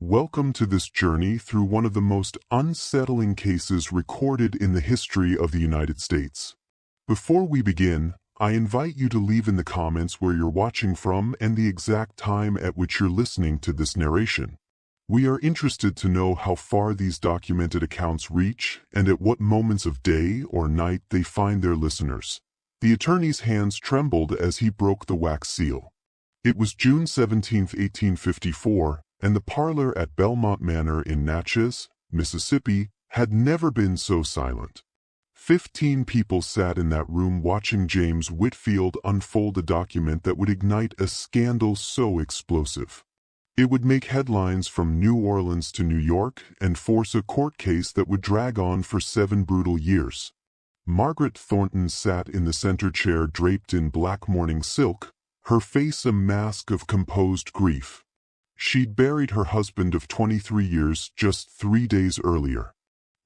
Welcome to this journey through one of the most unsettling cases recorded in the history of the United States. Before we begin, I invite you to leave in the comments where you're watching from and the exact time at which you're listening to this narration. We are interested to know how far these documented accounts reach and at what moments of day or night they find their listeners. The attorney's hands trembled as he broke the wax seal. It was June 17, 1854, and the parlor at Belmont Manor in Natchez, Mississippi, had never been so silent. 15 people sat in that room watching James Whitfield unfold a document that would ignite a scandal so explosive. It would make headlines from New Orleans to New York and force a court case that would drag on for 7 brutal years. Margaret Thornton sat in the center chair draped in black mourning silk, her face a mask of composed grief. She'd buried her husband of 23 years just 3 days earlier.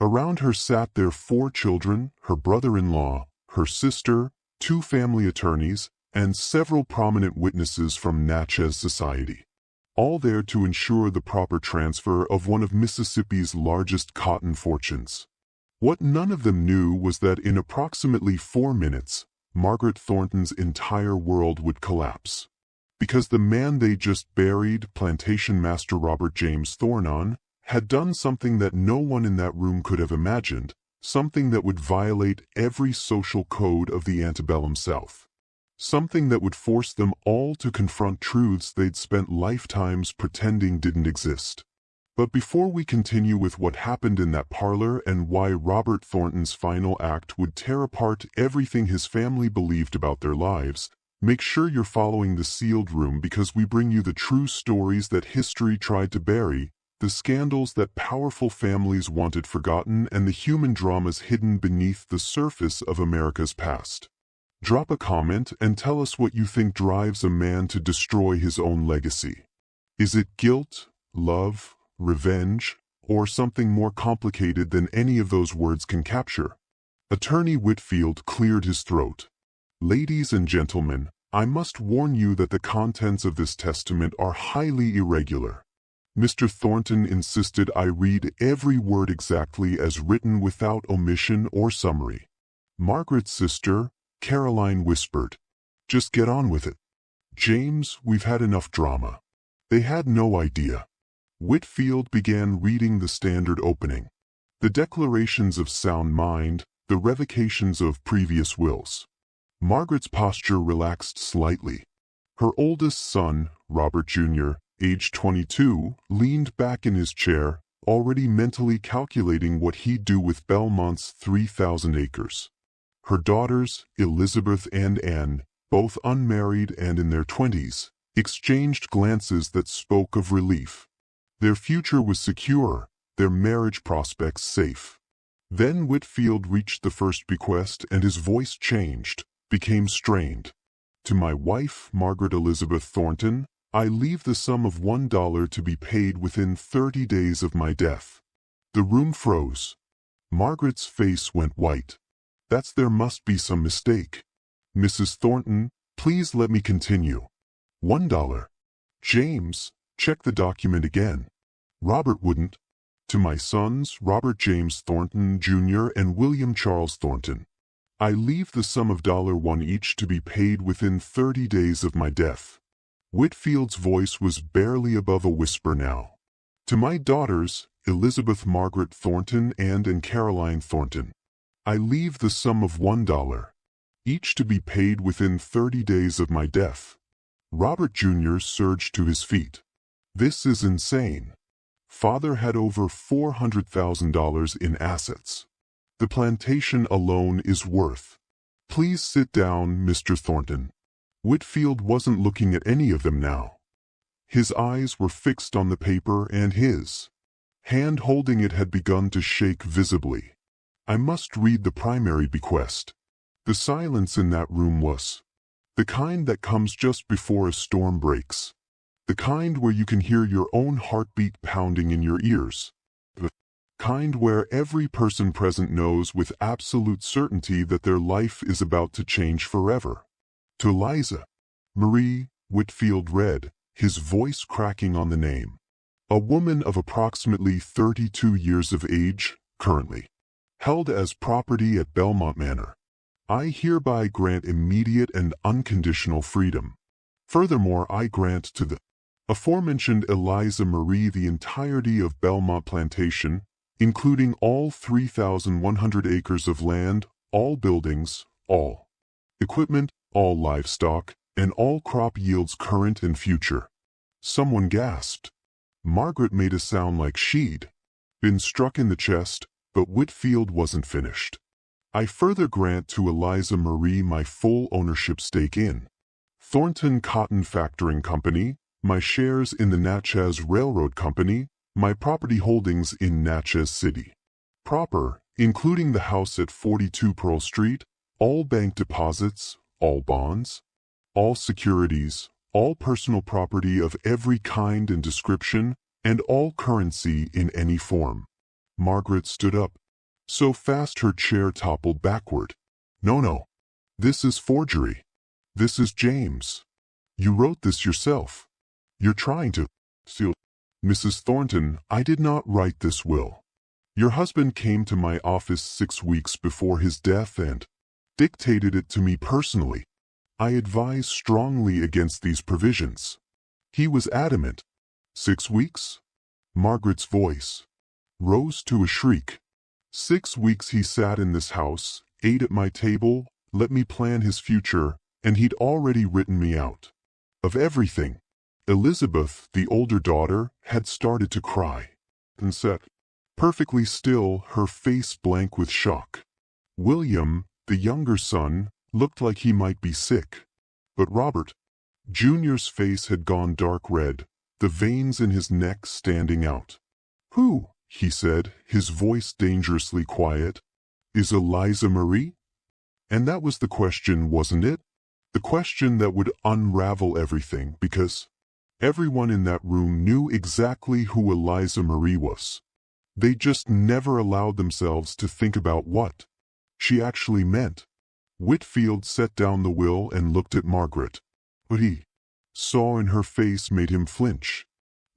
Around her sat their 4 children, her brother-in-law, her sister, 2 family attorneys, and several prominent witnesses from Natchez society. All there to ensure the proper transfer of one of Mississippi's largest cotton fortunes. What none of them knew was that in approximately 4 minutes, Margaret Thornton's entire world would collapse. Because the man they just buried, plantation master Robert James Thornton, had done something that no one in that room could have imagined, something that would violate every social code of the antebellum South. Something that would force them all to confront truths they'd spent lifetimes pretending didn't exist. But before we continue with what happened in that parlor and why Robert Thornton's final act would tear apart everything his family believed about their lives, make sure you're following the sealed room because we bring you the true stories that history tried to bury, the scandals that powerful families wanted forgotten, and the human dramas hidden beneath the surface of America's past. Drop a comment and tell us what you think drives a man to destroy his own legacy. Is it guilt, love, revenge, or something more complicated than any of those words can capture? Attorney Whitfield cleared his throat. Ladies and gentlemen, I must warn you that the contents of this testament are highly irregular. Mr. Thornton insisted I read every word exactly as written without omission or summary. Margaret's sister, Caroline, whispered, "Just get on with it. James, we've had enough drama." They had no idea. Whitfield began reading the standard opening. The declarations of sound mind, the revocations of previous wills. Margaret's posture relaxed slightly. Her oldest son, Robert Jr., aged 22, leaned back in his chair, already mentally calculating what he'd do with Belmont's 3,000 acres. Her daughters, Elizabeth and Anne, both unmarried and in their 20s, exchanged glances that spoke of relief. Their future was secure, their marriage prospects safe. Then Whitfield reached the first bequest and his voice changed, became strained. "To my wife, Margaret Elizabeth Thornton, I leave the sum of $1 to be paid within 30 days of my death." The room froze. Margaret's face went white. There must be some mistake. "Mrs. Thornton, please let me continue." $1. "James, check the document again." Robert wouldn't. "To my sons, Robert James Thornton, Jr. and William Charles Thornton, I leave the sum of $1 each to be paid within 30 days of my death." Whitfield's voice was barely above a whisper now. "To my daughters, Elizabeth Margaret Thornton and Caroline Thornton, I leave the sum of $1, each to be paid within 30 days of my death." Robert Jr. surged to his feet. "This is insane. Father had over $400,000 in assets. The plantation alone is worth—" "Please sit down, Mr. Thornton." Whitfield wasn't looking at any of them now. His eyes were fixed on the paper and his hand holding it had begun to shake visibly. "I must read the primary bequest." The silence in that room was the kind that comes just before a storm breaks. The kind where you can hear your own heartbeat pounding in your ears. The kind where every person present knows with absolute certainty that their life is about to change forever. "To Liza Marie," Whitfield read, his voice cracking on the name. A woman of approximately 32 years of age, currently held as property at Belmont Manor. I hereby grant immediate and unconditional freedom. Furthermore, I grant to the aforementioned Eliza Marie the entirety of Belmont Plantation, including all 3,100 acres of land, all buildings, all equipment, all livestock, and all crop yields current and future. Someone gasped. Margaret made a sound like she'd been struck in the chest, but Whitfield wasn't finished. I further grant to Eliza Marie my full ownership stake in Thornton Cotton Factoring Company, my shares in the Natchez Railroad Company, my property holdings in Natchez City proper, including the house at 42 Pearl Street, all bank deposits, all bonds, all securities, all personal property of every kind and description, and all currency in any form. Margaret stood up, so fast her chair toppled backward. No. This is forgery. This is James. You wrote this yourself. You're trying to steal. Mrs. Thornton, I did not write this will. Your husband came to my office 6 weeks before his death and dictated it to me personally. I advise strongly against these provisions. He was adamant. 6 weeks? Margaret's voice rose to a shriek. 6 weeks he sat in this house, ate at my table, let me plan his future, and he'd already written me out of everything. Elizabeth, the older daughter, had started to cry and sat perfectly still, her face blank with shock. William, the younger son, looked like he might be sick. But Robert Jr.'s face had gone dark red, the veins in his neck standing out. Who, he said, his voice dangerously quiet, is Eliza Marie? And that was the question, wasn't it? The question that would unravel everything, because everyone in that room knew exactly who Eliza Marie was. They just never allowed themselves to think about what she actually meant. Whitfield set down the will and looked at Margaret. What he saw in her face made him flinch.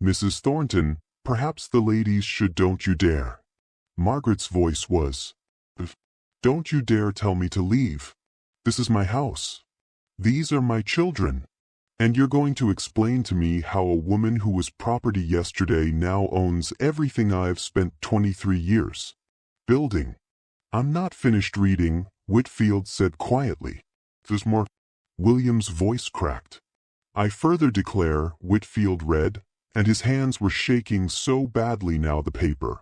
Mrs. Thornton, perhaps the ladies should. Don't you dare. Margaret's voice was, don't you dare tell me to leave. This is my house. These are my children. And you're going to explain to me how a woman who was property yesterday now owns everything I've spent 23 years building. I'm not finished reading, Whitfield said quietly. There's more. William's voice cracked. I further declare, Whitfield read, and his hands were shaking so badly now the paper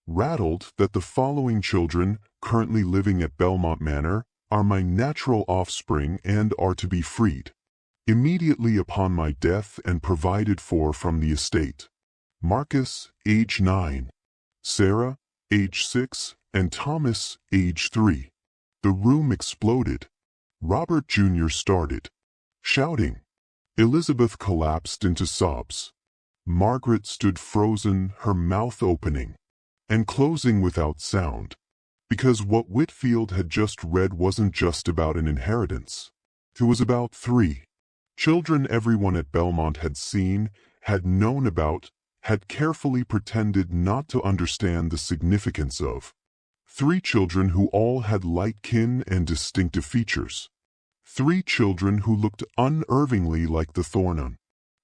rattled that the following children, currently living at Belmont Manor, are my natural offspring and are to be freed immediately upon my death and provided for from the estate. Marcus, age 9, Sarah, age 6, and Thomas, age 3. The room exploded. Robert Jr. started shouting. Elizabeth collapsed into sobs. Margaret stood frozen, her mouth opening and closing without sound, because what Whitfield had just read wasn't just about an inheritance. It was about 3 children everyone at Belmont had seen, had known about, had carefully pretended not to understand the significance of. 3 children who all had light kin and distinctive features. 3 children who looked unervingly like the Thornton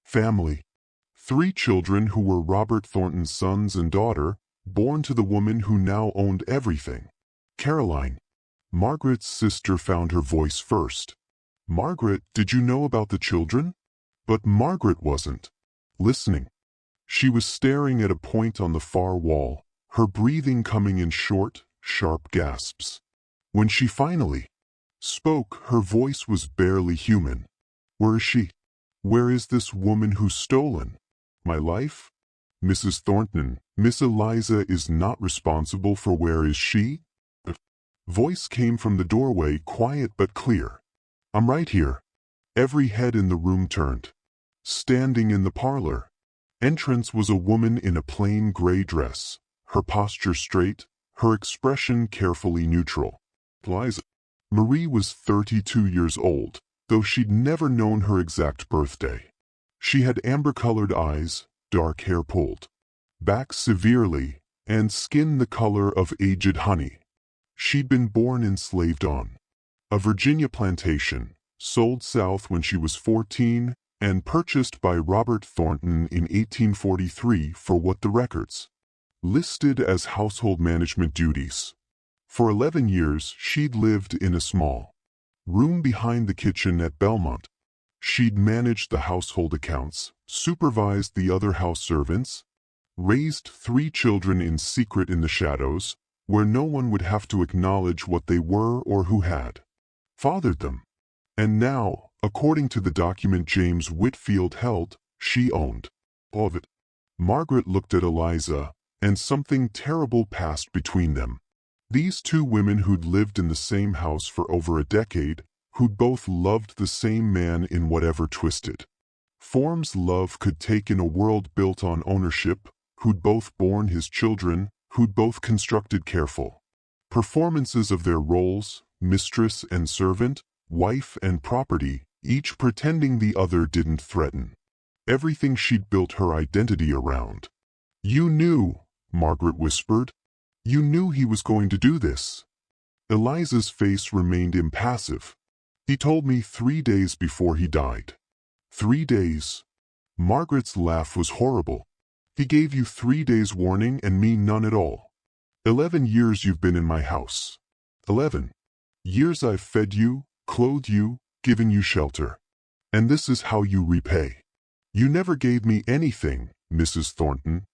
family. 3 children who were Robert Thornton's sons and daughter, born to the woman who now owned everything. Caroline. Margaret's sister found her voice first. Margaret, did you know about the children? But Margaret wasn't listening. She was staring at a point on the far wall, her breathing coming in short, sharp gasps. When she finally spoke, her voice was barely human. Where is she? Where is this woman who's stolen my life? Mrs. Thornton, Miss Eliza is not responsible for where is she? A voice came from the doorway, quiet but clear. I'm right here. Every head in the room turned. Standing in the parlor entrance was a woman in a plain gray dress, her posture straight, her expression carefully neutral. Eliza Marie was 32 years old, though she'd never known her exact birthday. She had amber-colored eyes, dark hair pulled back severely, and skin the color of aged honey. She'd been born enslaved on a Virginia plantation, sold south when she was 14, and purchased by Robert Thornton in 1843 for what the records listed as household management duties. For 11 years, she'd lived in a small room behind the kitchen at Belmont. She'd managed the household accounts, supervised the other house servants, raised 3 children in secret in the shadows, where no one would have to acknowledge what they were or who had fathered them. And now, according to the document James Whitfield held, she owned all of it. Margaret looked at Eliza, and something terrible passed between them. These 2 women who'd lived in the same house for over a decade, who'd both loved the same man in whatever twisted forms love could take in a world built on ownership, who'd both borne his children, who'd both constructed careful performances of their roles, mistress and servant, wife and property, each pretending the other didn't threaten everything she'd built her identity around. "You knew," Margaret whispered. "You knew he was going to do this." Eliza's face remained impassive. "He told me 3 days before he died." 3 days? Margaret's laugh was horrible. "He gave you 3 days warning and me none at all. 11 years you've been in my house. 11 years I've fed you, clothed you, given you shelter. And this is how you repay. You never gave me anything, Mrs. Thornton."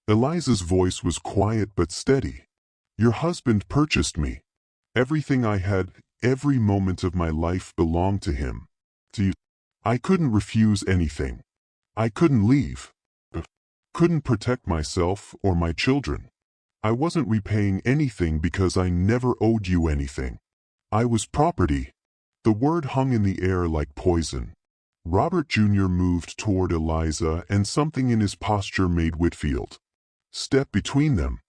Eliza's voice was quiet but steady. "Your husband purchased me. Everything I had, every moment of my life belonged to him. To you. I couldn't refuse anything. I couldn't leave. Couldn't protect myself or my children. I wasn't repaying anything because I never owed you anything. I was property." The word hung in the air like poison. Robert Jr. moved toward Eliza, and something in his posture made Whitfield step between them.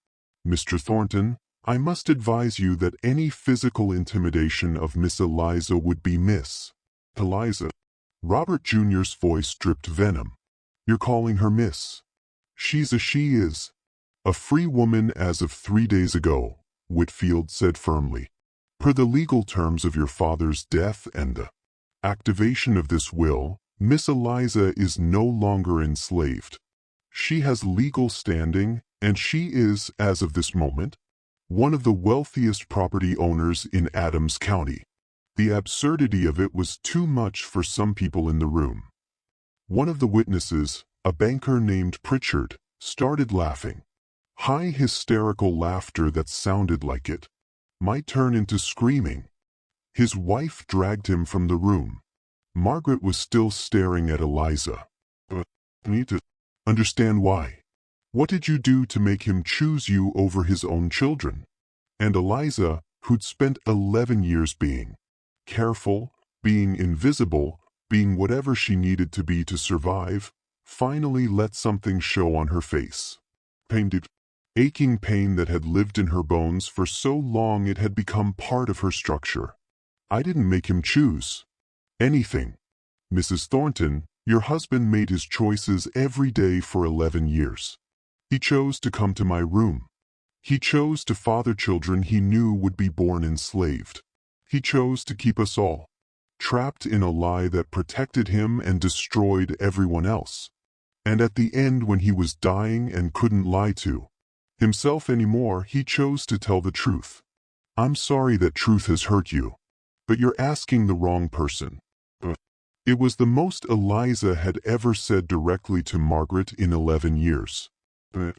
"Mr. Thornton, I must advise you that any physical intimidation of Miss Eliza would be Miss Eliza." Robert Jr.'s voice dripped venom. "You're calling her Miss. She's a she is. A free woman as of 3 days ago," Whitfield said firmly. "Per the legal terms of your father's death and the activation of this will, Miss Eliza is no longer enslaved. She has legal standing, and she is, as of this moment, one of the wealthiest property owners in Adams County." The absurdity of it was too much for some people in the room. One of the witnesses, a banker named Pritchard, started laughing. High hysterical laughter that sounded like it might turn into screaming. His wife dragged him from the room. Margaret was still staring at Eliza. "But I need to understand why. What did you do to make him choose you over his own children?" And Eliza, who'd spent 11 years being careful, being invisible, being whatever she needed to be to survive, finally let something show on her face. Painted, aching pain that had lived in her bones for so long it had become part of her structure. "I didn't make him choose anything. Mrs. Thornton, your husband made his choices every day for 11 years. He chose to come to my room. He chose to father children he knew would be born enslaved. He chose to keep us all trapped in a lie that protected him and destroyed everyone else. And at the end, when he was dying and couldn't lie to himself anymore, he chose to tell the truth. I'm sorry that truth has hurt you, but you're asking the wrong person." It was the most Eliza had ever said directly to Margaret in 11 years. It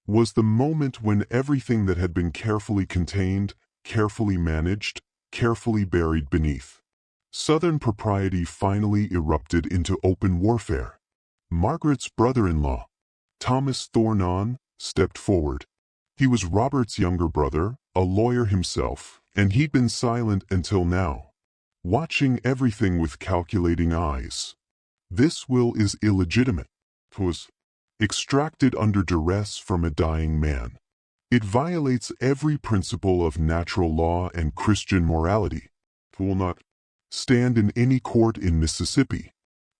was the moment when everything that had been carefully contained, carefully managed, carefully buried beneath Southern propriety finally erupted into open warfare. Margaret's brother-in-law, Thomas Thornton, stepped forward. He was Robert's younger brother, a lawyer himself, and he'd been silent until now, watching everything with calculating eyes. "This will is illegitimate. It was extracted under duress from a dying man. It violates every principle of natural law and Christian morality. It will not stand in any court in Mississippi.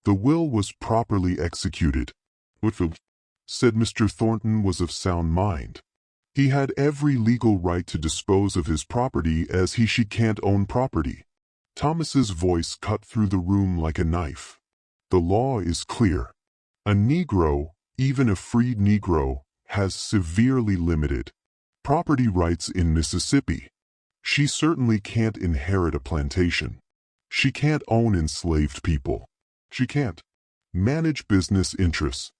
The will was properly executed." Whitfield said Mr. Thornton was of sound mind. He had every legal right to dispose of his property as she can't own property. Thomas's voice cut through the room like a knife. The law is clear. A Negro, even a freed Negro, has severely limited property rights in Mississippi. She certainly can't inherit a plantation. She can't own enslaved people. She can't manage business interests.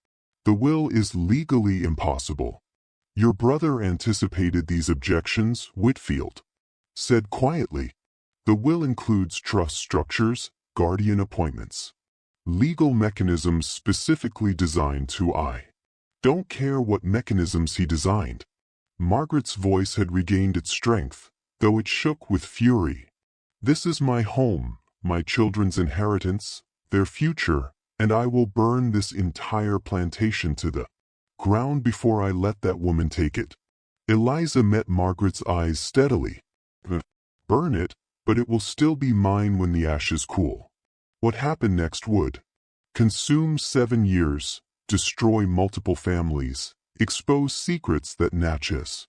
The will is legally impossible. Your brother anticipated these objections, Whitfield said quietly. The will includes trust structures, guardian appointments, legal mechanisms specifically designed to I don't care what mechanisms he designed. Margaret's voice had regained its strength, though it shook with fury. This is my home, my children's inheritance, their future, and I will burn this entire plantation to the ground before I let that woman take it. Eliza met Margaret's eyes steadily. Burn it, but it will still be mine when the ashes cool. What happened next would consume 7 years, destroy multiple families, expose secrets that Natchez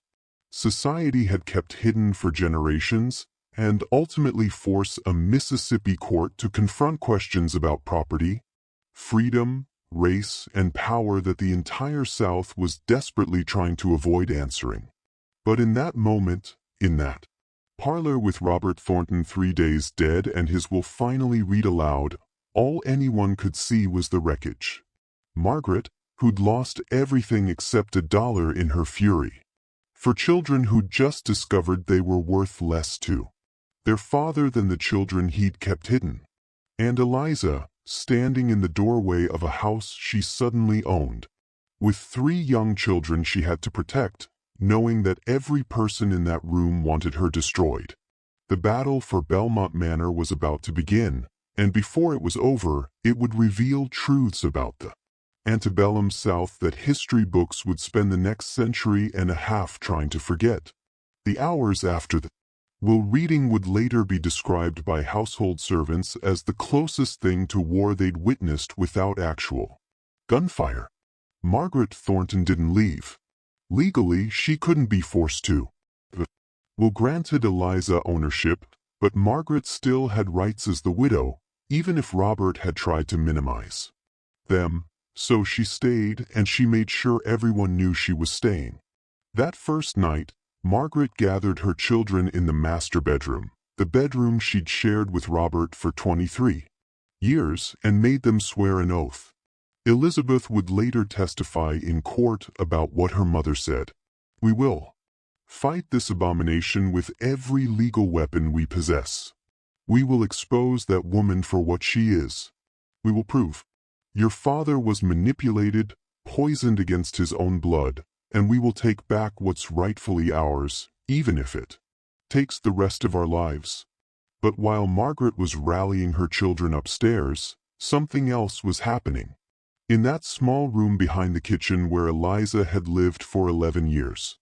society had kept hidden for generations, and ultimately force a Mississippi court to confront questions about property, freedom, race, and power that the entire South was desperately trying to avoid answering. But in that moment, in that parlor with Robert Thornton 3 days dead and his will finally read aloud, all anyone could see was the wreckage. Margaret, who'd lost everything except $1 in her fury. For children who'd just discovered they were worth less to their father than the children he'd kept hidden. And Eliza, standing in the doorway of a house she suddenly owned, with 3 young children she had to protect, knowing that every person in that room wanted her destroyed. The battle for Belmont Manor was about to begin, and before it was over, it would reveal truths about the antebellum South that history books would spend the next century and a half trying to forget. The hours after the reading would later be described by household servants as the closest thing to war they'd witnessed without actual gunfire. Margaret Thornton didn't leave. Legally, she couldn't be forced to. The will granted Eliza ownership, but Margaret still had rights as the widow, even if Robert had tried to minimize them. So she stayed, and she made sure everyone knew she was staying. That first night, Margaret gathered her children in the master bedroom, the bedroom she'd shared with Robert for 23 years, and made them swear an oath. Elizabeth would later testify in court about what her mother said. We will fight this abomination with every legal weapon we possess. We will expose that woman for what she is. We will prove your father was manipulated, poisoned against his own blood, and we will take back what's rightfully ours, even if it takes the rest of our lives. But while Margaret was rallying her children upstairs, something else was happening. In that small room behind the kitchen where Eliza had lived for 11 years.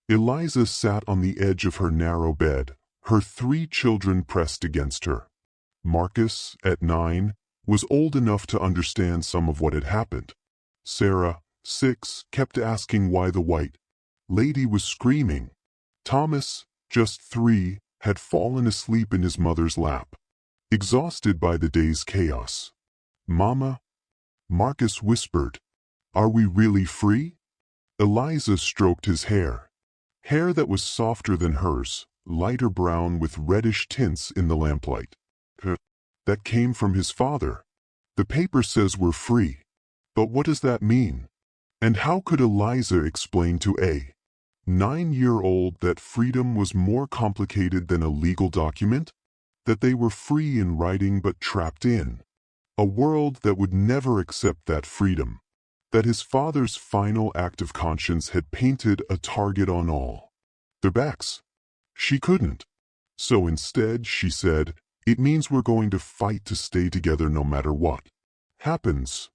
Eliza sat on the edge of her narrow bed, her 3 children pressed against her. Marcus, at 9, was old enough to understand some of what had happened. Sarah, 6, kept asking why the white lady was screaming. Thomas, just 3, had fallen asleep in his mother's lap, exhausted by the day's chaos. Mama? Marcus whispered. Are we really free? Eliza stroked his hair. Hair that was softer than hers, lighter brown with reddish tints in the lamplight. That came from his father. The paper says we're free. But what does that mean? And how could Eliza explain to a 9-year-old that freedom was more complicated than a legal document? That they were free in writing but trapped in a world that would never accept that freedom? That his father's final act of conscience had painted a target on all their backs? She couldn't. So instead, she said, it means we're going to fight to stay together no matter what happens.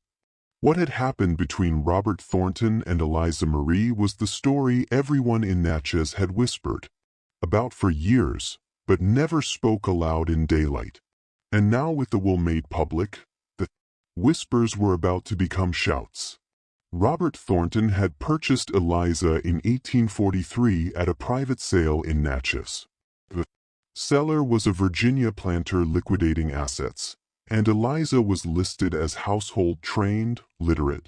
What had happened between Robert Thornton and Eliza Marie was the story everyone in Natchez had whispered about for years, but never spoke aloud in daylight. And now with the will made public, the whispers were about to become shouts. Robert Thornton had purchased Eliza in 1843 at a private sale in Natchez. The seller was a Virginia planter liquidating assets, and Eliza was listed as household trained, literate,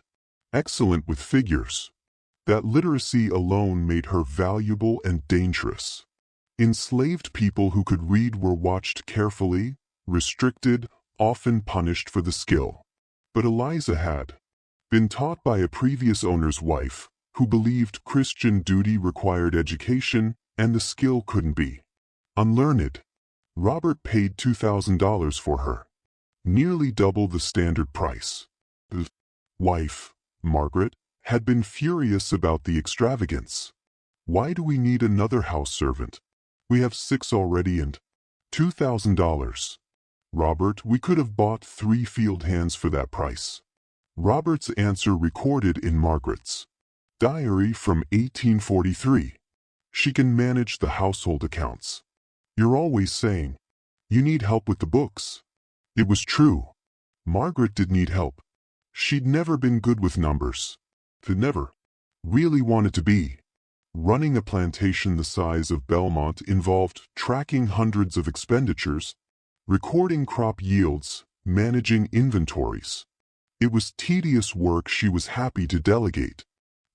excellent with figures. That literacy alone made her valuable and dangerous. Enslaved people who could read were watched carefully, restricted, often punished for the skill. But Eliza had been taught by a previous owner's wife, who believed Christian duty required education and the skill couldn't be unlearned. Robert paid $2,000 for her, nearly double the standard price. The wife, Margaret, had been furious about the extravagance. Why do we need another house servant? We have 6 already and $2,000. Robert, we could have bought 3 field hands for that price. Robert's answer recorded in Margaret's diary from 1843. She can manage the household accounts. You're always saying, you need help with the books. It was true. Margaret did need help. She'd never been good with numbers. She'd never really wanted to be. Running a plantation the size of Belmont involved tracking hundreds of expenditures, recording crop yields, managing inventories. It was tedious work she was happy to delegate.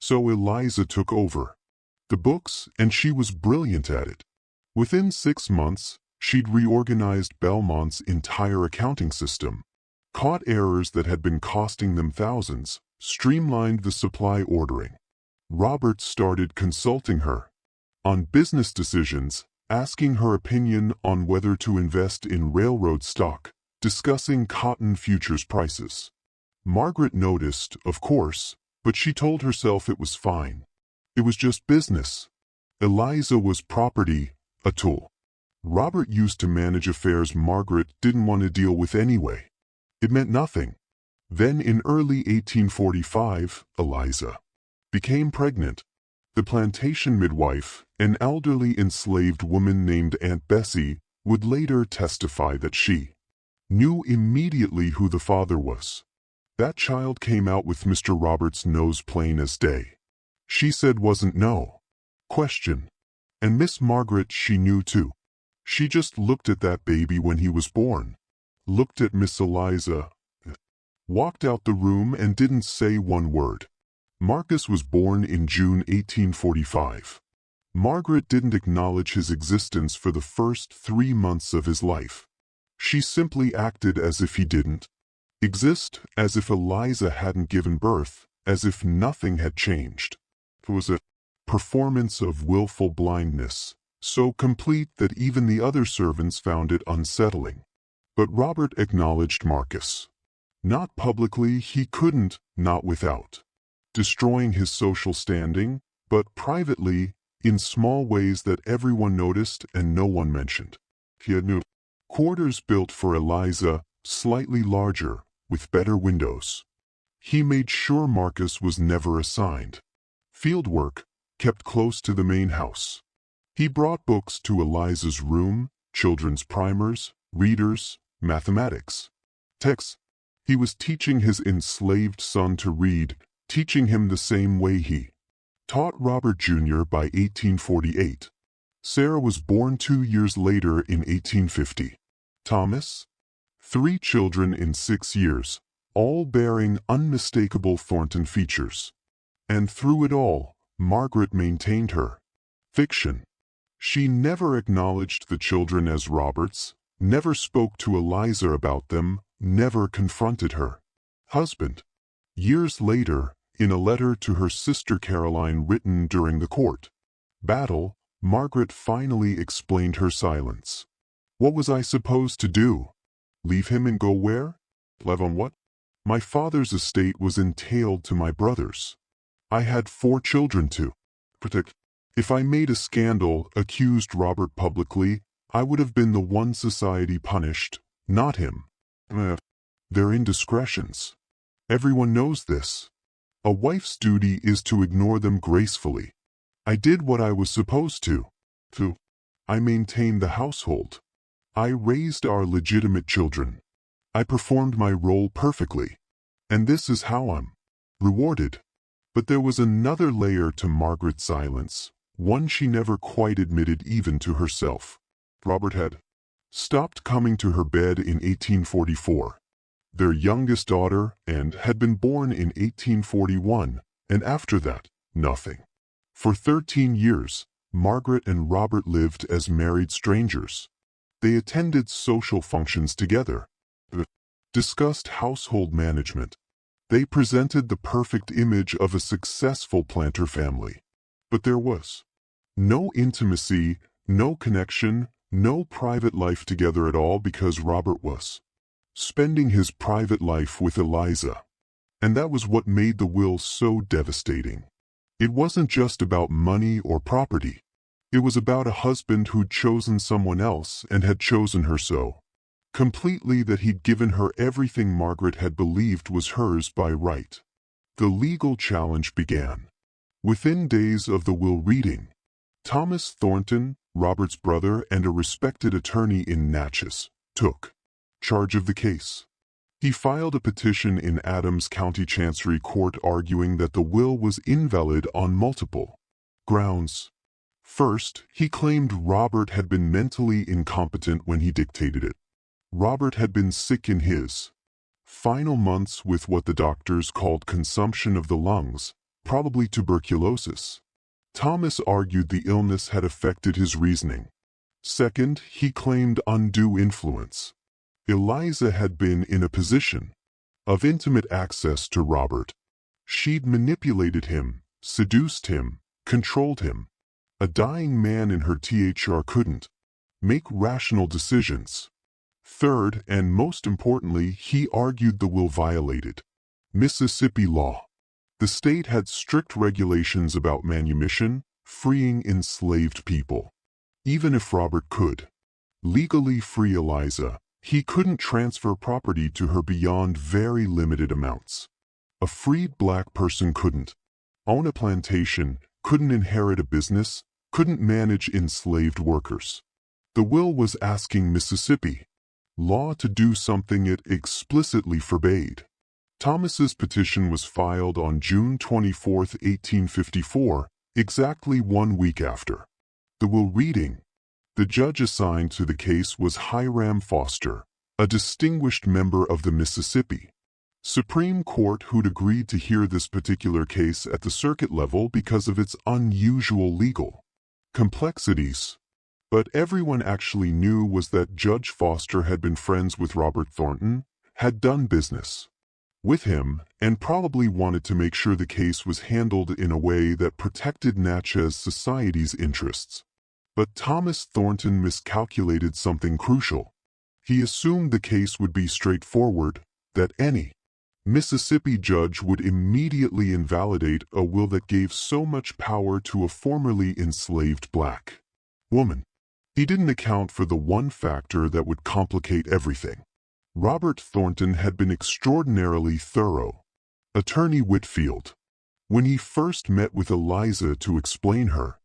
So Eliza took over the books, and she was brilliant at it. Within 6 months, she'd reorganized Belmont's entire accounting system, caught errors that had been costing them thousands, streamlined the supply ordering. Robert started consulting her on business decisions, asking her opinion on whether to invest in railroad stock, discussing cotton futures prices. Margaret noticed, of course, but she told herself it was fine. It was just business. Eliza was property, a tool. Robert used to manage affairs Margaret didn't want to deal with anyway. It meant nothing. Then in early 1845, Eliza became pregnant. The plantation midwife, an elderly enslaved woman named Aunt Bessie, would later testify that she knew immediately who the father was. That child came out with Mr. Roberts' nose plain as day. She said wasn't no question. And Miss Margaret she knew too. She just looked at that baby when he was born, looked at Miss Eliza, walked out the room and didn't say one word. Marcus was born in June 1845. Margaret didn't acknowledge his existence for the first 3 months of his life. She simply acted as if he didn't exist, as if Eliza hadn't given birth, as if nothing had changed. It was a performance of willful blindness, so complete that even the other servants found it unsettling. But Robert acknowledged Marcus. Not publicly, he couldn't, not without destroying his social standing, but privately, in small ways that everyone noticed and no one mentioned. He had new quarters built for Eliza, slightly larger, with better windows. He made sure Marcus was never assigned fieldwork, kept close to the main house. He brought books to Eliza's room, children's primers, readers, mathematics, texts. He was teaching his enslaved son to read, teaching him the same way he taught Robert Jr. by 1848. Sarah was born 2 years later in 1850. Thomas? 3 children in 6 years, all bearing unmistakable Thornton features. And through it all, Margaret maintained her fiction. She never acknowledged the children as Robert's, never spoke to Eliza about them, never confronted her husband. Years later, in a letter to her sister Caroline written during the court battle, Margaret finally explained her silence. What was I supposed to do? Leave him and go where? Live on what? My father's estate was entailed to my brothers. I had 4 children to protect. If I made a scandal, accused Robert publicly, I would have been the one society punished, not him. They're indiscretions. Everyone knows this. A wife's duty is to ignore them gracefully. I did what I was supposed to. I maintained the household. I raised our legitimate children. I performed my role perfectly. And this is how I'm rewarded. But there was another layer to Margaret's silence, one she never quite admitted even to herself. Robert had stopped coming to her bed in 1844. Their youngest daughter, and had been born in 1841, and after that, nothing. For 13 years, Margaret and Robert lived as married strangers. They attended social functions together, discussed household management. They presented the perfect image of a successful planter family. But there was no intimacy, no connection, no private life together at all, because Robert was spending his private life with Eliza. And that was what made the will so devastating. It wasn't just about money or property. It was about a husband who'd chosen someone else and had chosen her so completely that he'd given her everything Margaret had believed was hers by right. The legal challenge began. Within days of the will reading, Thomas Thornton, Robert's brother and a respected attorney in Natchez, took charge of the case. He filed a petition in Adams County Chancery Court arguing that the will was invalid on multiple grounds. First, he claimed Robert had been mentally incompetent when he dictated it. Robert had been sick in his final months with what the doctors called consumption of the lungs, probably tuberculosis. Thomas argued the illness had affected his reasoning. Second, he claimed undue influence. Eliza had been in a position of intimate access to Robert. She'd manipulated him, seduced him, controlled him. A dying man in her THR couldn't make rational decisions. Third, and most importantly, he argued the will violated Mississippi law. The state had strict regulations about manumission, freeing enslaved people. Even if Robert could legally free Eliza, he couldn't transfer property to her beyond very limited amounts. A freed black person couldn't own a plantation, couldn't inherit a business, couldn't manage enslaved workers. The will was asking Mississippi law to do something it explicitly forbade. Thomas's petition was filed on June 24, 1854, exactly 1 week after the will reading. The judge assigned to the case was Hiram Foster, a distinguished member of the Mississippi Supreme Court who'd agreed to hear this particular case at the circuit level because of its unusual legal complexities. But everyone actually knew was that Judge Foster had been friends with Robert Thornton, had done business with him, and probably wanted to make sure the case was handled in a way that protected Natchez society's interests. But Thomas Thornton miscalculated something crucial. He assumed the case would be straightforward, that any Mississippi judge would immediately invalidate a will that gave so much power to a formerly enslaved black woman. He didn't account for the one factor that would complicate everything. Robert Thornton had been extraordinarily thorough. Attorney Whitfield, when he first met with Eliza to explain her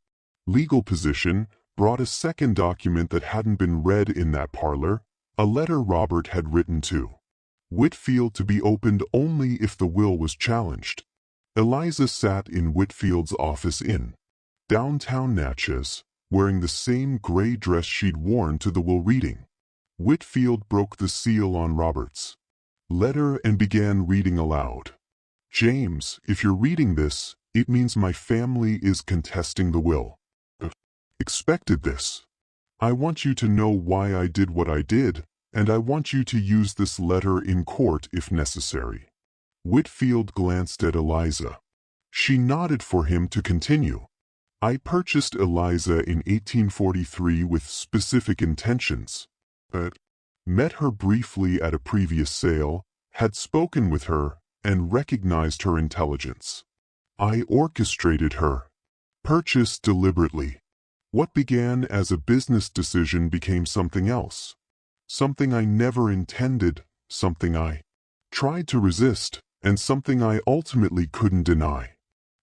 legal position, brought a second document that hadn't been read in that parlor, a letter Robert had written to Whitfield to be opened only if the will was challenged. Eliza sat in Whitfield's office in downtown Natchez, wearing the same gray dress she'd worn to the will reading. Whitfield broke the seal on Robert's letter and began reading aloud. "James, if you're reading this, it means my family is contesting the will. Expected this. I want you to know why I did what I did, and I want you to use this letter in court if necessary." Whitfield glanced at Eliza. She nodded for him to continue. "I purchased Eliza in 1843 with specific intentions, but met her briefly at a previous sale, had spoken with her, and recognized her intelligence. I orchestrated her purchase deliberately. What began as a business decision became something else. Something I never intended, something I tried to resist, and something I ultimately couldn't deny.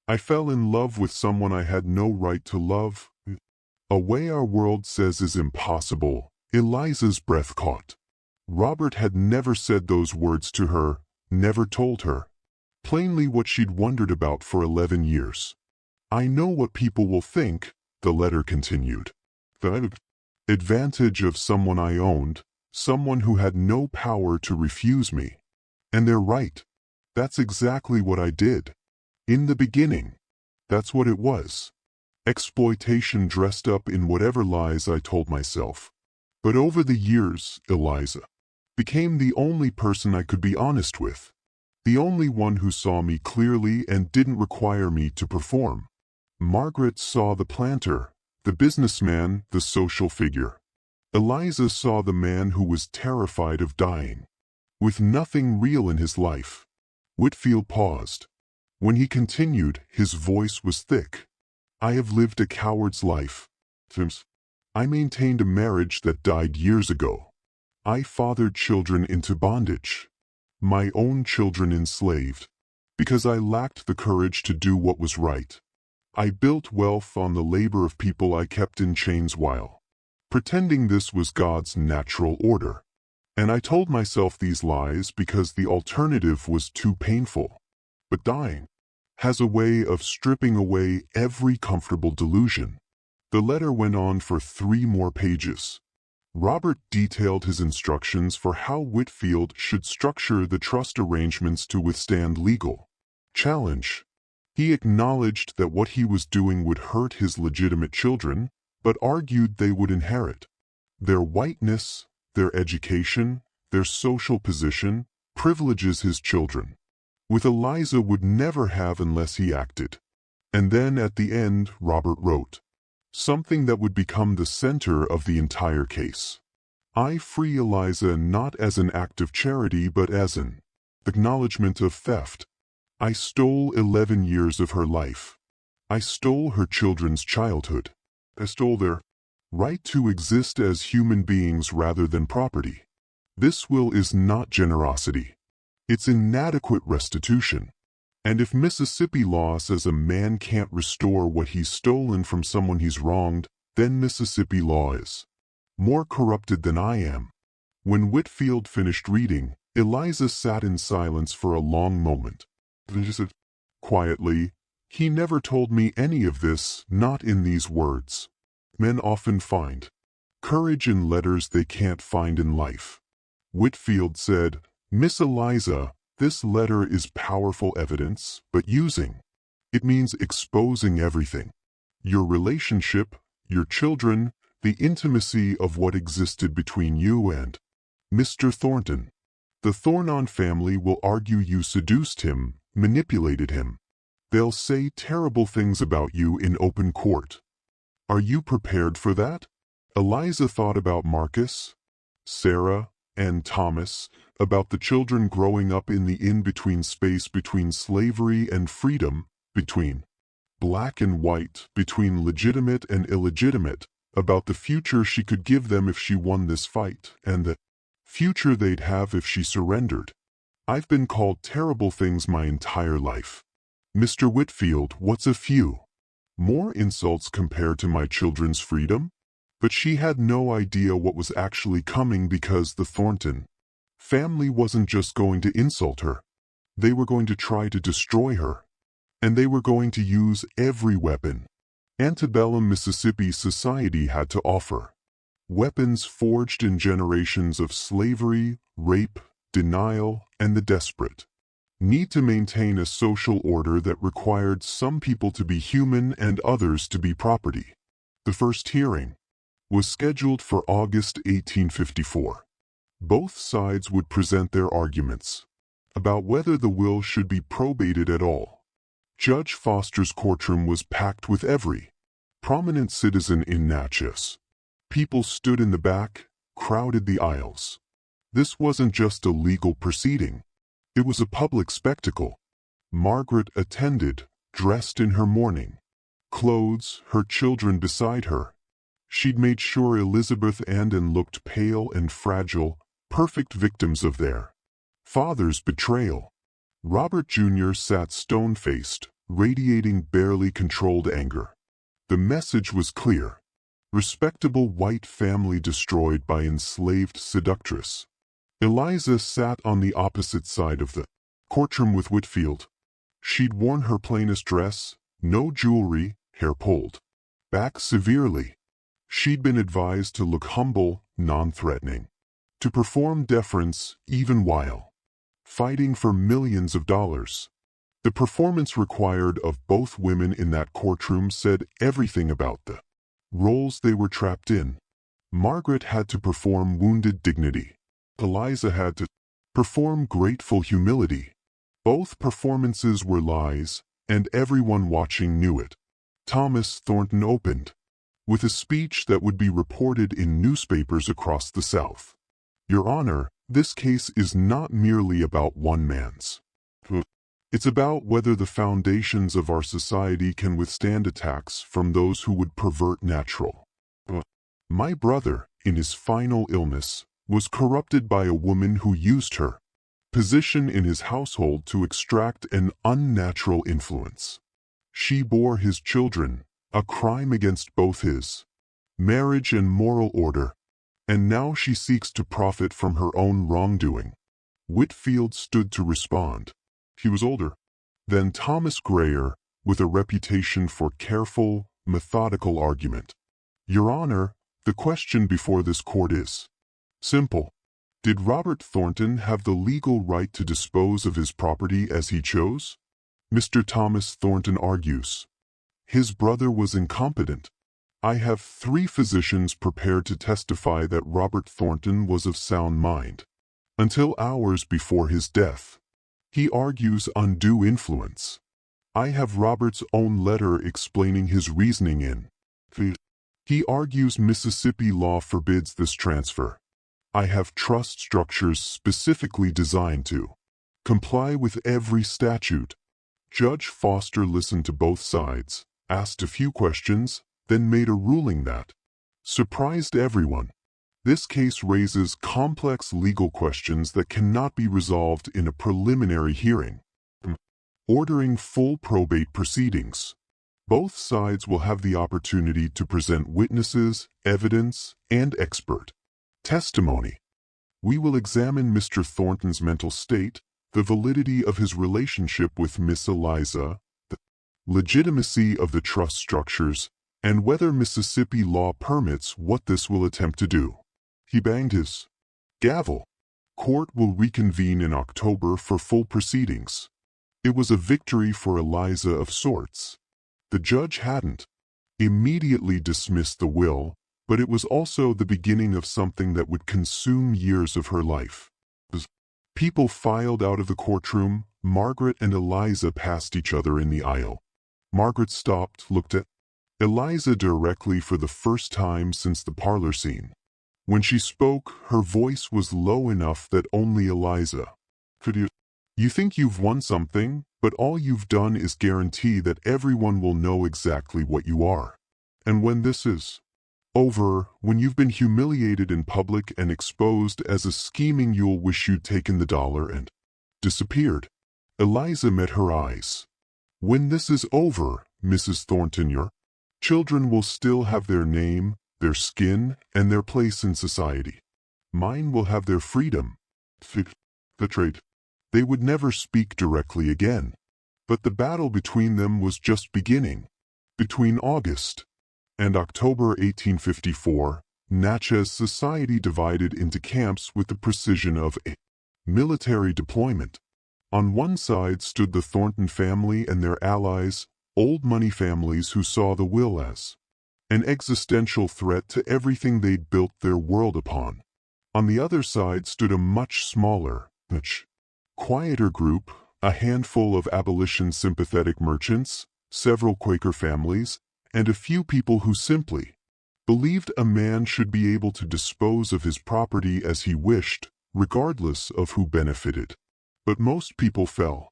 I fell in love with someone I had no right to love. A way our world says is impossible." Eliza's breath caught. Robert had never said those words to her, never told her. plainly what she'd wondered about for 11 years. "I know what people will think," the letter continued. "The advantage of someone I owned, someone who had no power to refuse me. And they're right. That's exactly what I did. In the beginning. That's what it was. Exploitation dressed up in whatever lies I told myself. But over the years, Eliza became the only person I could be honest with. The only one who saw me clearly and didn't require me to perform. Margaret saw the planter, the businessman, the social figure. Eliza saw the man who was terrified of dying, with nothing real in his life." Whitfield paused. When he continued, his voice was thick. "I have lived a coward's life. I maintained a marriage that died years ago. I fathered children into bondage. My own children enslaved, because I lacked the courage to do what was right. I built wealth on the labor of people I kept in chains while pretending this was God's natural order. And I told myself these lies because the alternative was too painful. But dying has a way of stripping away every comfortable delusion." The letter went on for 3 more pages. Robert detailed his instructions for how Whitfield should structure the trust arrangements to withstand legal challenge. He acknowledged that what he was doing would hurt his legitimate children, but argued they would inherit their whiteness, their education, their social position, privileges his children, with Eliza would never have unless he acted. And then at the end, Robert wrote something that would become the center of the entire case. "I free Eliza not as an act of charity but as an acknowledgement of theft. I stole 11 years of her life. I stole her children's childhood. I stole their right to exist as human beings rather than property. This will is not generosity. It's inadequate restitution. And if Mississippi law says a man can't restore what he's stolen from someone he's wronged, then Mississippi law is more corrupted than I am." When Whitfield finished reading, Eliza sat in silence for a long moment. Then she said quietly, "He never told me any of this, not in these words. Men often find courage in letters they can't find in life." Whitfield said, "Miss Eliza, this letter is powerful evidence, but using it means exposing everything. Your relationship, your children, the intimacy of what existed between you and Mr. Thornton. The Thornon family will argue you seduced him, manipulated him. They'll say terrible things about you in open court. Are you prepared for that?" Eliza thought about Marcus, Sarah, and Thomas, about the children growing up in the in-between space between slavery and freedom, between black and white, between legitimate and illegitimate, about the future she could give them if she won this fight, and the future they'd have if she surrendered. "I've been called terrible things my entire life. Mr. Whitfield, what's a few more insults compared to my children's freedom?" But she had no idea what was actually coming because the Thornton family wasn't just going to insult her. They were going to try to destroy her. And they were going to use every weapon antebellum Mississippi society had to offer. Weapons forged in generations of slavery, rape, denial, and the desperate need to maintain a social order that required some people to be human and others to be property. The first hearing was scheduled for August 1854. Both sides would present their arguments about whether the will should be probated at all. Judge Foster's courtroom was packed with every prominent citizen in Natchez. People stood in the back, crowded the aisles. This wasn't just a legal proceeding. It was a public spectacle. Margaret attended, dressed in her mourning clothes, her children beside her. She'd made sure Elizabeth and looked pale and fragile, perfect victims of their father's betrayal. Robert Jr. sat stone-faced, radiating barely controlled anger. The message was clear. Respectable white family destroyed by enslaved seductress. Eliza sat on the opposite side of the Courtroom with Whitfield. She'd worn her plainest dress, no jewelry, hair pulled back severely. She'd been advised to look humble, non-threatening, to perform deference even while fighting for millions of dollars. The performance required of both women in that courtroom said everything about the roles they were trapped in. Margaret had to perform wounded dignity. Eliza had to perform grateful humility. Both performances were lies, and everyone watching knew it. Thomas Thornton opened with a speech that would be reported in newspapers across the South. Your Honor, this case is not merely about one man's. It's about whether the foundations of our society can withstand attacks from those who would pervert natural. My brother, in his final illness, was corrupted by a woman who used her position in his household to extract an unnatural influence. She bore his children, a crime against both his marriage and moral order, and now she seeks to profit from her own wrongdoing. Whitfield stood to respond. He was older than Thomas Grayer, with a reputation for careful, methodical argument. Your Honor, the question before this court is simple. Did Robert Thornton have the legal right to dispose of his property as he chose? Mr. Thomas Thornton argues. His brother was incompetent. I have 3 physicians prepared to testify that Robert Thornton was of sound mind. Until hours before his death. He argues undue influence. I have Robert's own letter explaining his reasoning in. He argues Mississippi law forbids this transfer. I have trust structures specifically designed to comply with every statute. Judge Foster listened to both sides, asked a few questions, then made a ruling that surprised everyone. This case raises complex legal questions that cannot be resolved in a preliminary hearing. Ordering full probate proceedings. Both sides will have the opportunity to present witnesses, evidence, and expert testimony. We will examine Mr. Thornton's mental state, the validity of his relationship with Miss Eliza, the legitimacy of the trust structures, and whether Mississippi law permits what this will attempt to do. He banged his gavel. Court will reconvene in October for full proceedings. It was a victory for Eliza of sorts. The judge hadn't immediately dismissed the will, but it was also the beginning of something that would consume years of her life. As people filed out of the courtroom, Margaret and Eliza passed each other in the aisle. Margaret stopped, looked at Eliza directly for the first time since the parlor scene. When she spoke, her voice was low enough that only Eliza could hear. You think you've won something, but all you've done is guarantee that everyone will know exactly what you are. And when this is over, when you've been humiliated in public and exposed as a scheming, you'll wish you'd taken the dollar and disappeared. Eliza met her eyes. When this is over, Mrs. Thornton, your children will still have their name, their skin, and their place in society. Mine will have their freedom. The trade. They would never speak directly again. But the battle between them was just beginning. Between August and October 1854, Natchez society divided into camps with the precision of a military deployment. On one side stood the Thornton family and their allies, old money families who saw the will as an existential threat to everything they'd built their world upon. On the other side stood a much smaller, much quieter group, a handful of abolition-sympathetic merchants, several Quaker families, and a few people who simply believed a man should be able to dispose of his property as he wished, regardless of who benefited. But most people fell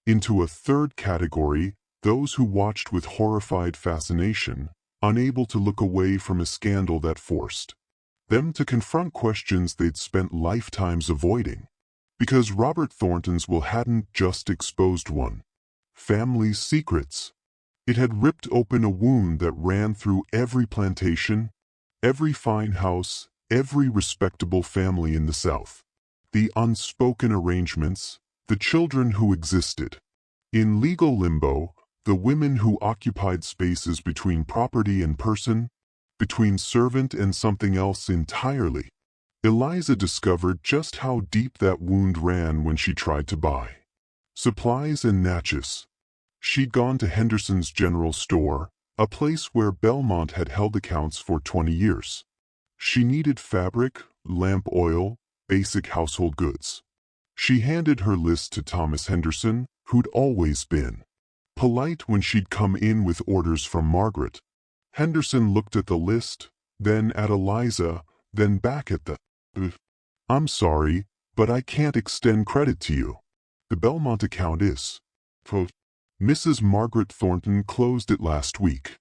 into a third category, those who watched with horrified fascination, unable to look away from a scandal that forced them to confront questions they'd spent lifetimes avoiding. Because Robert Thornton's will hadn't just exposed one family's secrets. It had ripped open a wound that ran through every plantation, every fine house, every respectable family in the South. The unspoken arrangements, the children who existed. In legal limbo, the women who occupied spaces between property and person, between servant and something else entirely. Eliza discovered just how deep that wound ran when she tried to buy supplies and natchez. She'd gone to Henderson's General Store, a place where Belmont had held accounts for 20 years. She needed fabric, lamp oil, basic household goods. She handed her list to Thomas Henderson, who'd always been polite when she'd come in with orders from Margaret. Henderson looked at the list, then at Eliza, then back at the "I'm sorry, but I can't extend credit to you. The Belmont account is Mrs. Margaret Thornton closed it last week."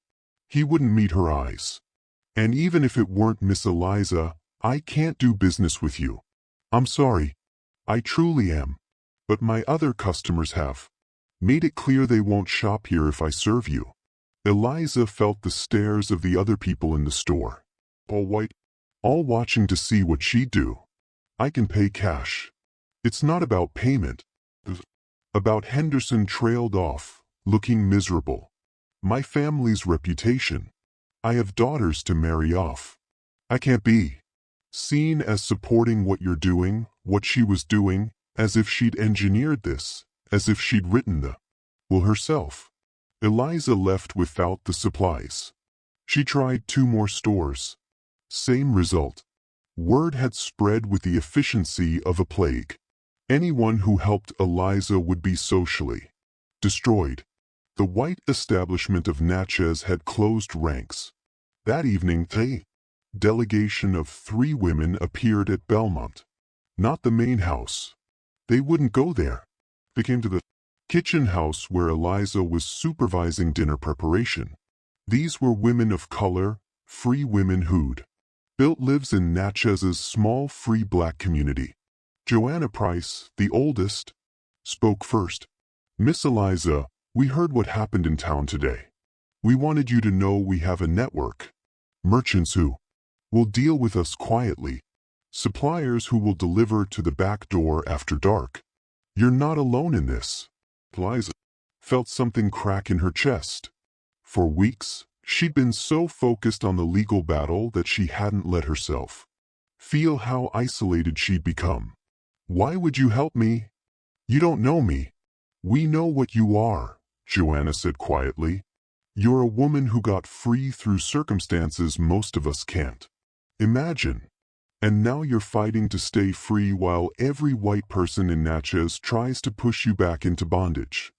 He wouldn't meet her eyes. "And even if it weren't Miss Eliza, I can't do business with you. I'm sorry. I truly am. But my other customers have made it clear they won't shop here if I serve you." Eliza felt the stares of the other people in the store. All white, all watching to see what she'd do. "I can pay cash. It's not about payment." About Henderson trailed off, looking miserable. "My family's reputation. I have daughters to marry off. I can't be seen as supporting what you're doing, what she was doing, as if she'd engineered this, as if she'd written the will herself." Eliza left without the supplies. She tried 2 more stores. Same result. Word had spread with the efficiency of a plague. Anyone who helped Eliza would be socially destroyed. The white establishment of Natchez had closed ranks. That evening, a delegation of 3 women appeared at Belmont. Not the main house. They wouldn't go there. They came to the kitchen house where Eliza was supervising dinner preparation. These were women of color, free women who'd lives in Natchez's small free black community. Joanna Price, the oldest, spoke first. "Miss Eliza, we heard what happened in town today. We wanted you to know we have a network. Merchants who will deal with us quietly. Suppliers who will deliver to the back door after dark. You're not alone in this." Eliza felt something crack in her chest. For weeks, she'd been so focused on the legal battle that she hadn't let herself feel how isolated she'd become. "Why would you help me? You don't know me." "We know what you are," Joanna said quietly. "You're a woman who got free through circumstances most of us can't imagine. And now you're fighting to stay free while every white person in Natchez tries to push you back into bondage.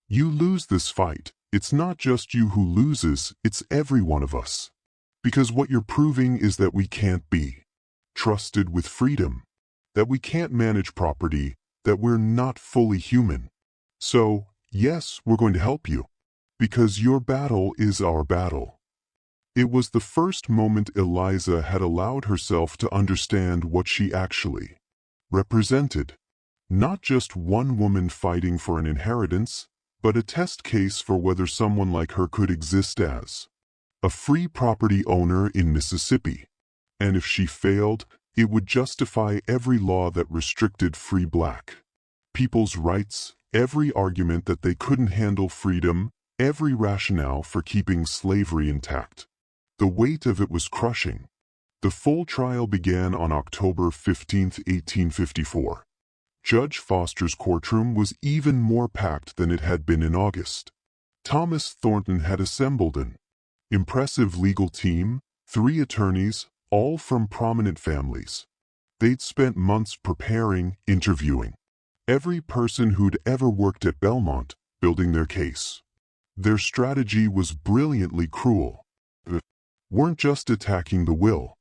You lose this fight. It's not just you who loses, it's every one of us. Because what you're proving is that we can't be trusted with freedom, that we can't manage property, that we're not fully human. So, yes, we're going to help you. Because your battle is our battle." It was the first moment Eliza had allowed herself to understand what she actually represented. Not just one woman fighting for an inheritance, but a test case for whether someone like her could exist as a free property owner in Mississippi. And if she failed, it would justify every law that restricted free black people's rights, every argument that they couldn't handle freedom, every rationale for keeping slavery intact. The weight of it was crushing. The full trial began on October 15, 1854. Judge Foster's courtroom was even more packed than it had been in August. Thomas Thornton had assembled an impressive legal team, 3 attorneys, all from prominent families. They'd spent months preparing, interviewing every person who'd ever worked at Belmont, building their case. Their strategy was brilliantly cruel. They weren't just attacking the will.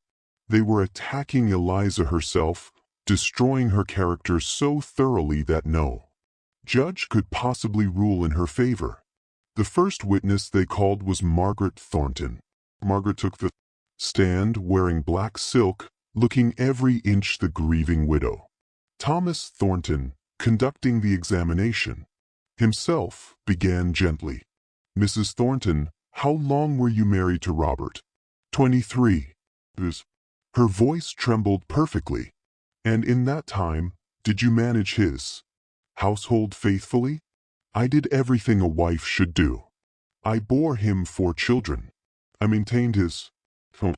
They were attacking Eliza herself, destroying her character so thoroughly that no judge could possibly rule in her favor. The first witness they called was Margaret Thornton. Margaret took the stand wearing black silk, looking every inch the grieving widow. Thomas Thornton, conducting the examination, himself began gently. "Mrs. Thornton, how long were you married to Robert?" 23. Her voice trembled perfectly. "And in that time, did you manage his Household faithfully? I did everything a wife should do. I bore him 4 children. I maintained his home.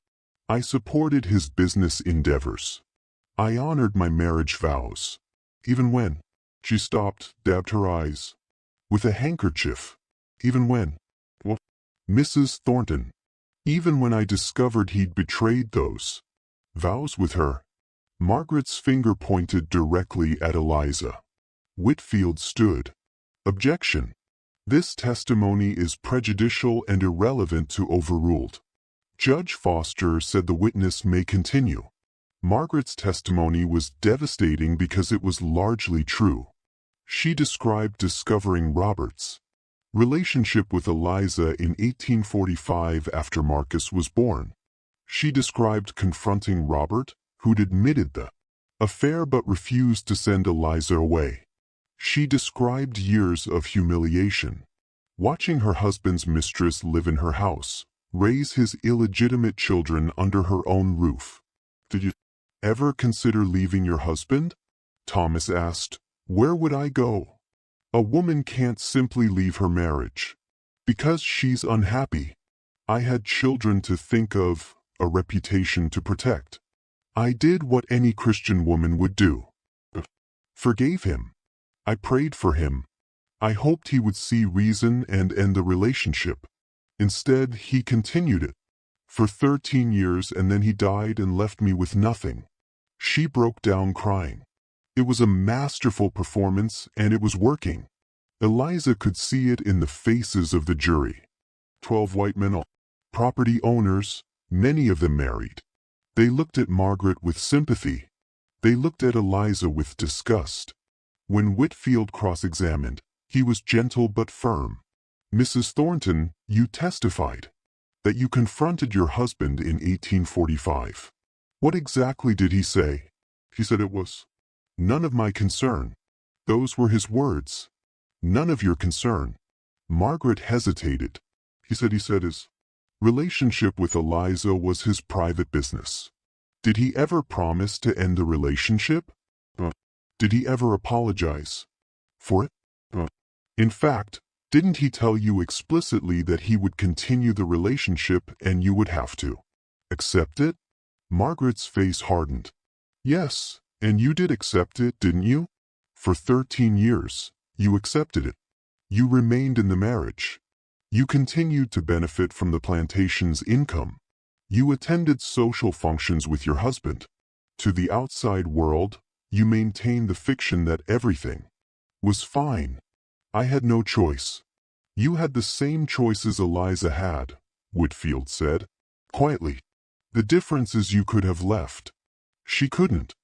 I supported his business endeavors. I honored my marriage vows. Even when she stopped, dabbed her eyes with a handkerchief. Even when, well, Mrs. Thornton, even when I discovered he'd betrayed those vows with her. Margaret's finger pointed directly at Eliza. Whitfield stood. Objection. This testimony is prejudicial and irrelevant to overruled. Judge Foster said the witness may continue. Margaret's testimony was devastating because it was largely true. She described discovering Robert's relationship with Eliza in 1845 after Marcus was born. She described confronting Robert, who'd admitted the affair but refused to send Eliza away. She described years of humiliation. Watching her husband's mistress live in her house, raise his illegitimate children under her own roof. Did you ever consider leaving your husband? Thomas asked. Where would I go? A woman can't simply leave her marriage because she's unhappy. I had children to think of, a reputation to protect. I did what any Christian woman would do. Forgave him. I prayed for him. I hoped he would see reason and end the relationship. Instead, he continued it for 13 years and then he died and left me with nothing. She broke down crying. It was a masterful performance and it was working. Eliza could see it in the faces of the jury. 12 white men, all property owners, many of them married. They looked at Margaret with sympathy. They looked at Eliza with disgust. When Whitfield cross-examined, he was gentle but firm. Mrs. Thornton, you testified that you confronted your husband in 1845. What exactly did he say? He said it was none of my concern. Those were his words. None of your concern. Margaret hesitated. He said his relationship with Eliza was his private business. Did he ever promise to end the relationship? Did he ever apologize for it? In fact, didn't he tell you explicitly that he would continue the relationship and you would have to accept it? Margaret's face hardened. Yes, and you did accept it, didn't you? For 13 years, you accepted it. You remained in the marriage. You continued to benefit from the plantation's income. You attended social functions with your husband. To the outside world, you maintained the fiction that everything was fine. I had no choice. You had the same choices Eliza had, Whitfield said, quietly. The difference is you could have left. She couldn't.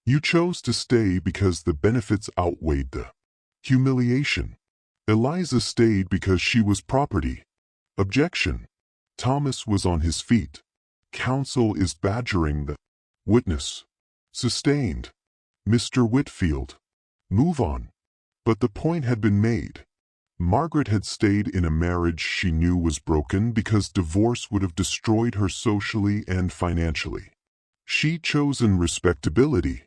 You chose to stay because the benefits outweighed the humiliation. Eliza stayed because she was property. Objection. Thomas was on his feet. Counsel is badgering the witness. Sustained. Mr. Whitfield. Move on. But the point had been made. Margaret had stayed in a marriage she knew was broken because divorce would have destroyed her socially and financially. She'd chosen respectability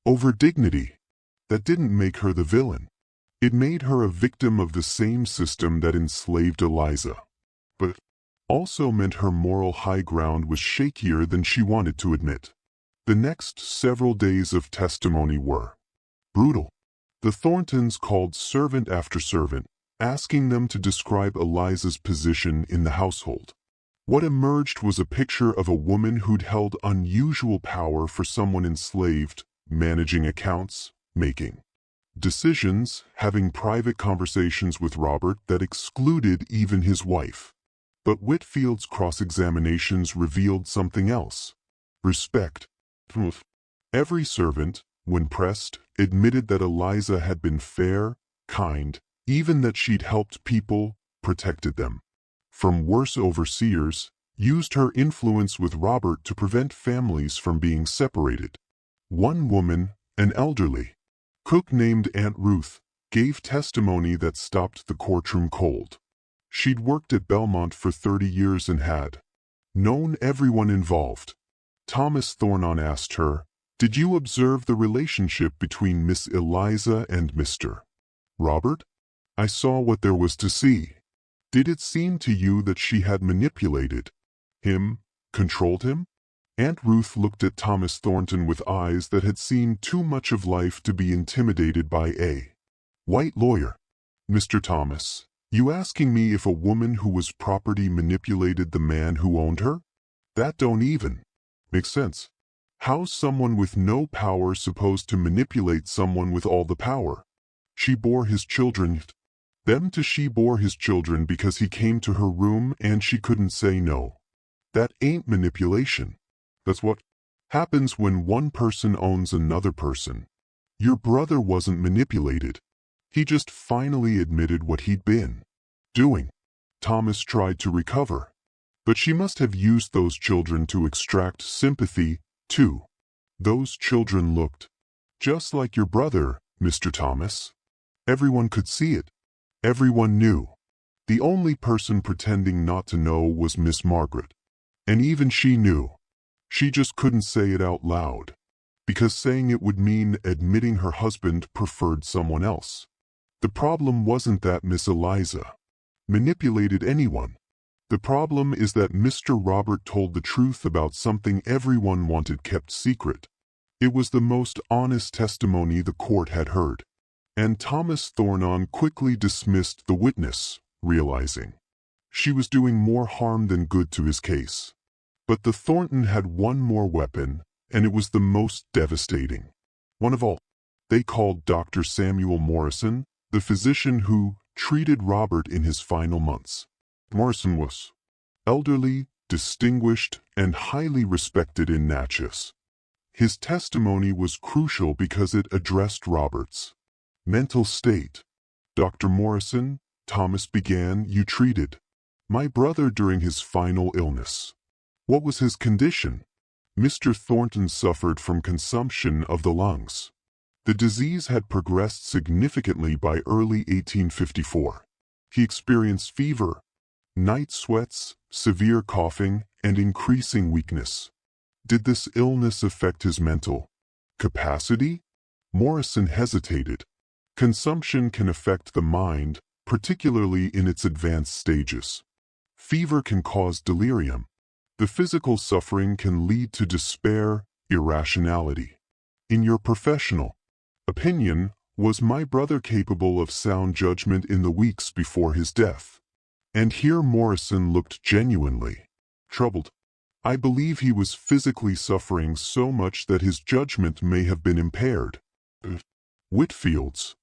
over dignity. That didn't make her the villain. It made her a victim of the same system that enslaved Eliza. But also meant her moral high ground was shakier than she wanted to admit. The next several days of testimony were brutal. The Thorntons called servant after servant, asking them to describe Eliza's position in the household. What emerged was a picture of a woman who'd held unusual power for someone enslaved, managing accounts, making decisions, having private conversations with Robert that excluded even his wife. But Whitfield's cross-examinations revealed something else. Respect. Every servant, when pressed, admitted that Eliza had been fair, kind, even that she'd helped people, protected them from worse overseers, used her influence with Robert to prevent families from being separated. One woman, an elderly cook named Aunt Ruth, gave testimony that stopped the courtroom cold. She'd worked at Belmont for 30 years and had known everyone involved. Thomas Thornton asked her, "Did you observe the relationship between Miss Eliza and Mr. Robert? I saw what there was to see. Did it seem to you that she had manipulated him, controlled him? Aunt Ruth looked at Thomas Thornton with eyes that had seen too much of life to be intimidated by a white lawyer. Mr. Thomas, you asking me if a woman who was property manipulated the man who owned her? That don't even make sense. How's someone with no power supposed to manipulate someone with all the power? She bore his children. She bore his children because he came to her room and she couldn't say no. That ain't manipulation. That's what happens when one person owns another person. Your brother wasn't manipulated. He just finally admitted what he'd been doing. Thomas tried to recover. But she must have used those children to extract sympathy, too. Those children looked just like your brother, Mr. Thomas. Everyone could see it. Everyone knew. The only person pretending not to know was Miss Margaret. And even she knew. She just couldn't say it out loud. Because saying it would mean admitting her husband preferred someone else. The problem wasn't that Miss Eliza manipulated anyone. The problem is that Mr. Robert told the truth about something everyone wanted kept secret. It was the most honest testimony the court had heard. And Thomas Thornton quickly dismissed the witness, realizing she was doing more harm than good to his case. But the Thornton had one more weapon, and it was the most devastating one of all. They called Dr. Samuel Morrison, the physician who treated Robert in his final months. Morrison was elderly, distinguished, and highly respected in Natchez. His testimony was crucial because it addressed Robert's mental state. Dr. Morrison, Thomas began, you treated my brother during his final illness. What was his condition? Mr. Thornton suffered from consumption of the lungs. The disease had progressed significantly by early 1854. He experienced fever, night sweats, severe coughing, and increasing weakness. Did this illness affect his mental capacity? Morrison hesitated. Consumption can affect the mind, particularly in its advanced stages. Fever can cause delirium. The physical suffering can lead to despair, irrationality. In your professional opinion, was my brother capable of sound judgment in the weeks before his death? And here Morrison looked genuinely troubled. I believe he was physically suffering so much that his judgment may have been impaired. Whitfield's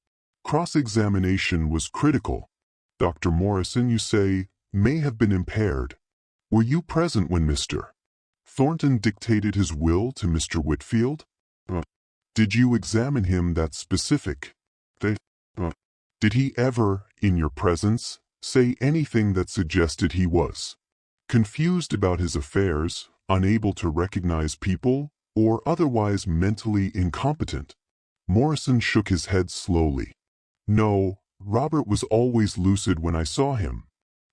cross-examination was critical. Dr. Morrison, you say, may have been impaired. Were you present when Mr. Thornton dictated his will to Mr. Whitfield? Did you examine him that specific? Did he ever, in your presence, say anything that suggested he was confused about his affairs, unable to recognize people, or otherwise mentally incompetent? Morrison shook his head slowly. No, Robert was always lucid when I saw him.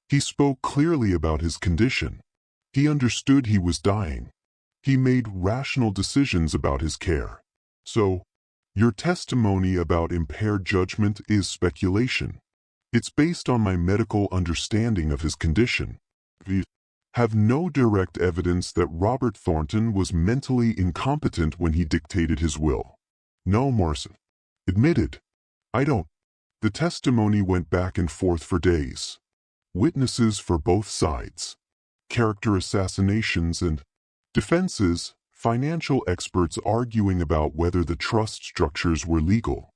He spoke clearly about his condition. He understood he was dying. He made rational decisions about his care. So, your testimony about impaired judgment is speculation. It's based on my medical understanding of his condition. We have no direct evidence that Robert Thornton was mentally incompetent when he dictated his will. No, Morrison admitted. I don't. The testimony went back and forth for days. Witnesses for both sides. Character assassinations and defenses, financial experts arguing about whether the trust structures were legal.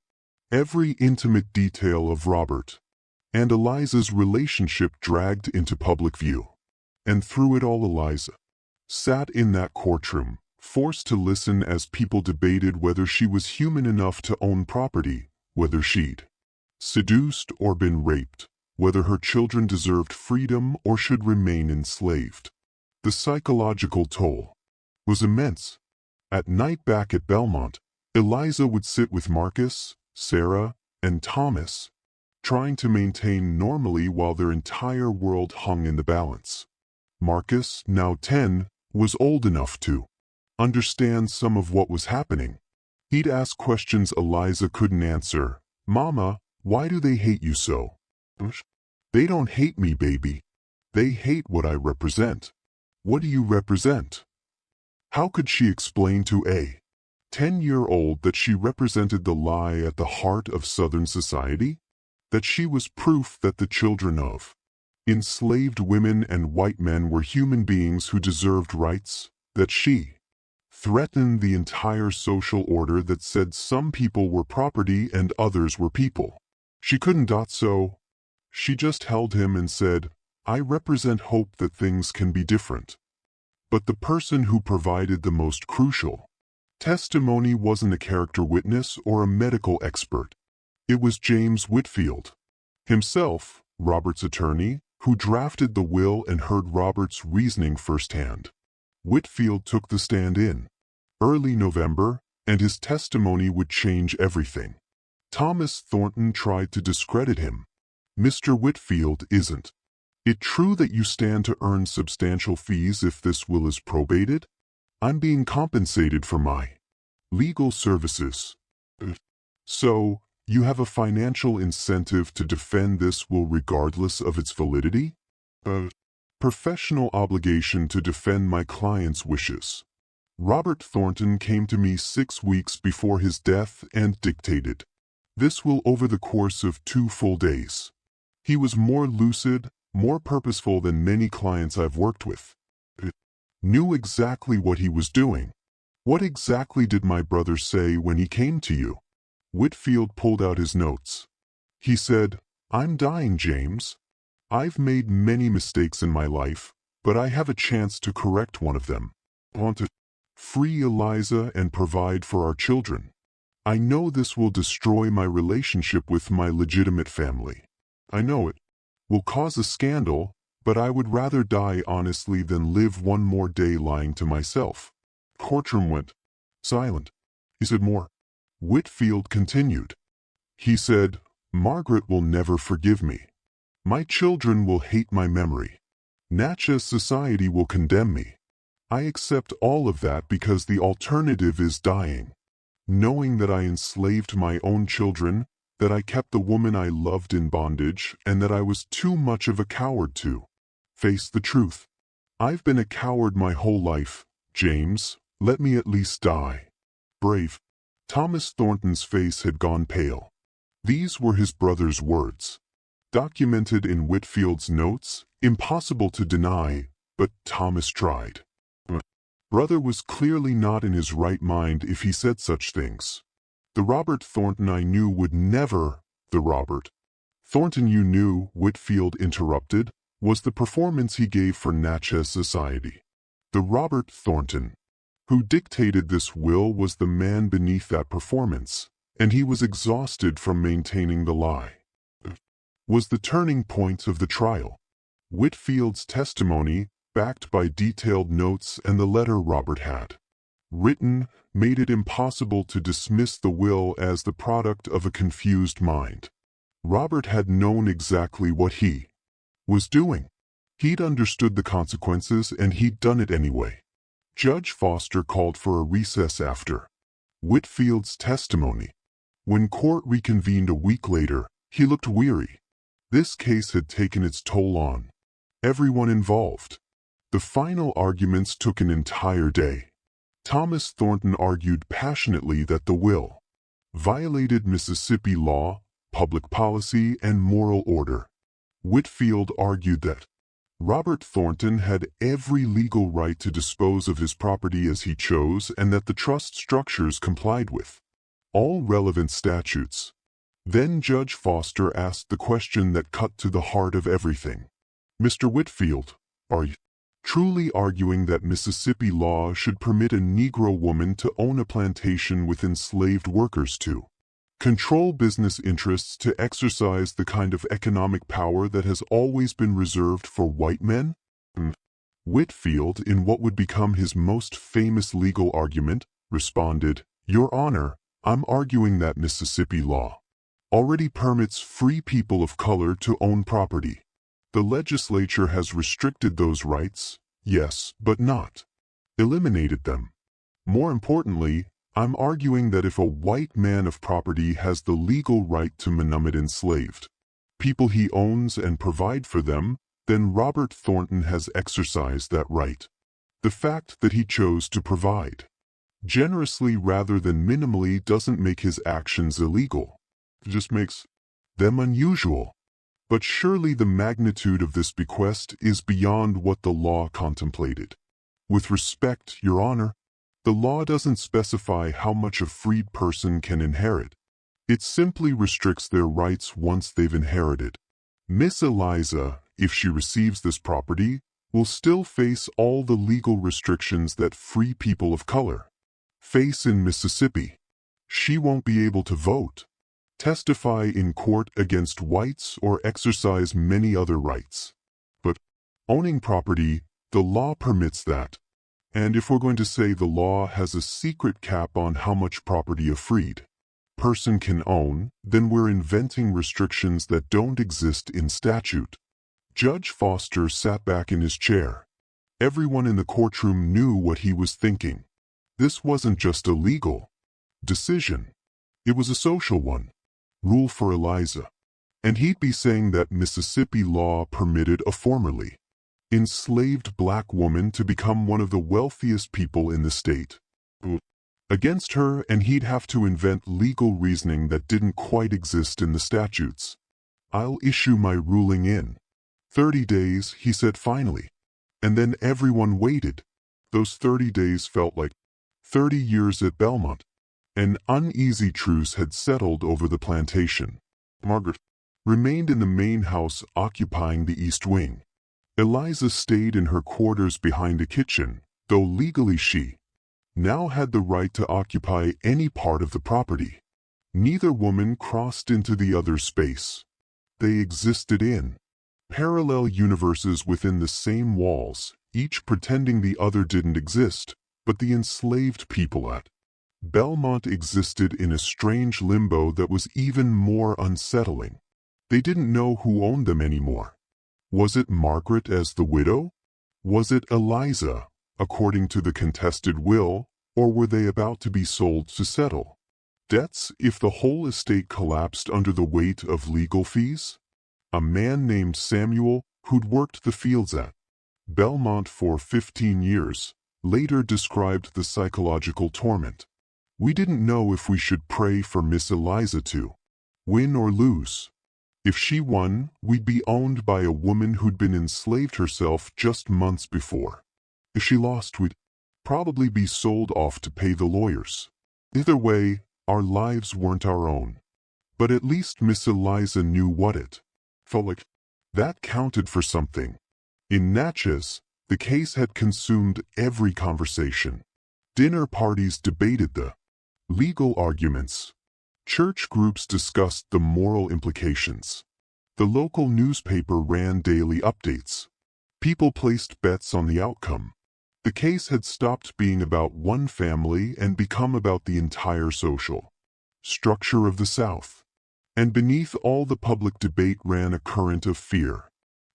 Every intimate detail of Robert and Eliza's relationship dragged into public view. And through it all, Eliza sat in that courtroom, forced to listen as people debated whether she was human enough to own property, whether she'd seduced or been raped, whether her children deserved freedom or should remain enslaved. The psychological toll was immense. At night back at Belmont, Eliza would sit with Marcus, Sarah, and Thomas, trying to maintain normally while their entire world hung in the balance. Marcus, now 10, was old enough to understand some of what was happening. He'd ask questions Eliza couldn't answer. Mama, Why do they hate you so? They don't hate me, baby. They hate what I represent. What do you represent? How could she explain to a 10-year-old that she represented the lie at the heart of Southern society? That she was proof that the children of enslaved women and white men were human beings who deserved rights? That she threatened the entire social order that said some people were property and others were people? She couldn't. So she just held him and said, I represent hope that things can be different. But the person who provided the most crucial testimony wasn't a character witness or a medical expert. It was James Whitfield himself, Robert's attorney, who drafted the will and heard Robert's reasoning firsthand. Whitfield took the stand in early November, and his testimony would change everything. Thomas Thornton tried to discredit him. Mr. Whitfield, isn't it true that you stand to earn substantial fees if this will is probated? I'm being compensated for my legal services. So, you have a financial incentive to defend this will regardless of its validity? Professional obligation to defend my client's wishes. Robert Thornton came to me 6 weeks before his death and dictated this will over the course of 2 full days. He was more lucid, more purposeful than many clients I've worked with. Knew exactly what he was doing. What exactly did my brother say when he came to you? Whitfield pulled out his notes. He said, I'm dying, James. I've made many mistakes in my life, but I have a chance to correct one of them. I want to free Eliza and provide for our children. I know this will destroy my relationship with my legitimate family. I know it will cause a scandal, but I would rather die honestly than live one more day lying to myself. Courtroom went silent. He said more. Whitfield continued. He said, Margaret will never forgive me. My children will hate my memory. Natchez society will condemn me. I accept all of that because the alternative is dying. Knowing that I enslaved my own children, that I kept the woman I loved in bondage, and that I was too much of a coward to face the truth. I've been a coward my whole life, James. Let me at least die brave. Thomas Thornton's face had gone pale. These were his brother's words. Documented in Whitfield's notes, impossible to deny, but Thomas tried. Brother was clearly not in his right mind if he said such things. The Robert Thornton I knew would never. The Robert Thornton you knew, Whitfield interrupted, was the performance he gave for Natchez society. The Robert Thornton who dictated this will was the man beneath that performance, and he was exhausted from maintaining the lie. Was the turning point of the trial. Whitfield's testimony, backed by detailed notes and the letter Robert had written, made it impossible to dismiss the will as the product of a confused mind. Robert had known exactly what he was doing. He'd understood the consequences and he'd done it anyway. Judge Foster called for a recess after Whitfield's testimony. When court reconvened a week later, he looked weary. This case had taken its toll on everyone involved. The final arguments took an entire day. Thomas Thornton argued passionately that the will violated Mississippi law, public policy, and moral order. Whitfield argued that Robert Thornton had every legal right to dispose of his property as he chose and that the trust structures complied with all relevant statutes. Then Judge Foster asked the question that cut to the heart of everything. Mr. Whitfield, are you truly arguing that Mississippi law should permit a Negro woman to own a plantation with enslaved workers to control business interests, to exercise the kind of economic power that has always been reserved for white men? Whitfield, in what would become his most famous legal argument, responded, Your Honor, I'm arguing that Mississippi law already permits free people of color to own property. The legislature has restricted those rights, yes, but not eliminated them. More importantly, I'm arguing that if a white man of property has the legal right to manumit enslaved people he owns and provide for them, then Robert Thornton has exercised that right. The fact that he chose to provide generously rather than minimally doesn't make his actions illegal. It just makes them unusual. But surely the magnitude of this bequest is beyond what the law contemplated. With respect, Your Honor, the law doesn't specify how much a freed person can inherit. It simply restricts their rights once they've inherited. Miss Eliza, if she receives this property, will still face all the legal restrictions that free people of color face in Mississippi. She won't be able to vote, testify in court against whites, or exercise many other rights. But owning property, the law permits that. And if we're going to say the law has a secret cap on how much property a freed person can own, then we're inventing restrictions that don't exist in statute. Judge Foster sat back in his chair. Everyone in the courtroom knew what he was thinking. This wasn't just a legal decision. It was a social one. Rule for Eliza. And he'd be saying that Mississippi law permitted a formerly enslaved black woman to become one of the wealthiest people in the state. Against her, and he'd have to invent legal reasoning that didn't quite exist in the statutes. I'll issue my ruling in 30 days, he said finally. And then everyone waited. Those 30 days felt like 30 years at Belmont. An uneasy truce had settled over the plantation. Margaret remained in the main house occupying the east wing. Eliza stayed in her quarters behind the kitchen, though legally she now had the right to occupy any part of the property. Neither woman crossed into the other's space. They existed in parallel universes within the same walls, each pretending the other didn't exist, but the enslaved people at Belmont existed in a strange limbo that was even more unsettling. They didn't know who owned them anymore. Was it Margaret as the widow? Was it Eliza, according to the contested will, or were they about to be sold to settle debts if the whole estate collapsed under the weight of legal fees? A man named Samuel, who'd worked the fields at Belmont for 15 years, later described the psychological torment. We didn't know if we should pray for Miss Eliza to win or lose. If she won, we'd be owned by a woman who'd been enslaved herself just months before. If she lost, we'd probably be sold off to pay the lawyers. Either way, our lives weren't our own. But at least Miss Eliza knew what it felt like. That counted for something. In Natchez, the case had consumed every conversation. Dinner parties debated the legal arguments. Church groups discussed the moral implications. The local newspaper ran daily updates. People placed bets on the outcome. The case had stopped being about one family and become about the entire social structure of the South. And beneath all the public debate ran a current of fear.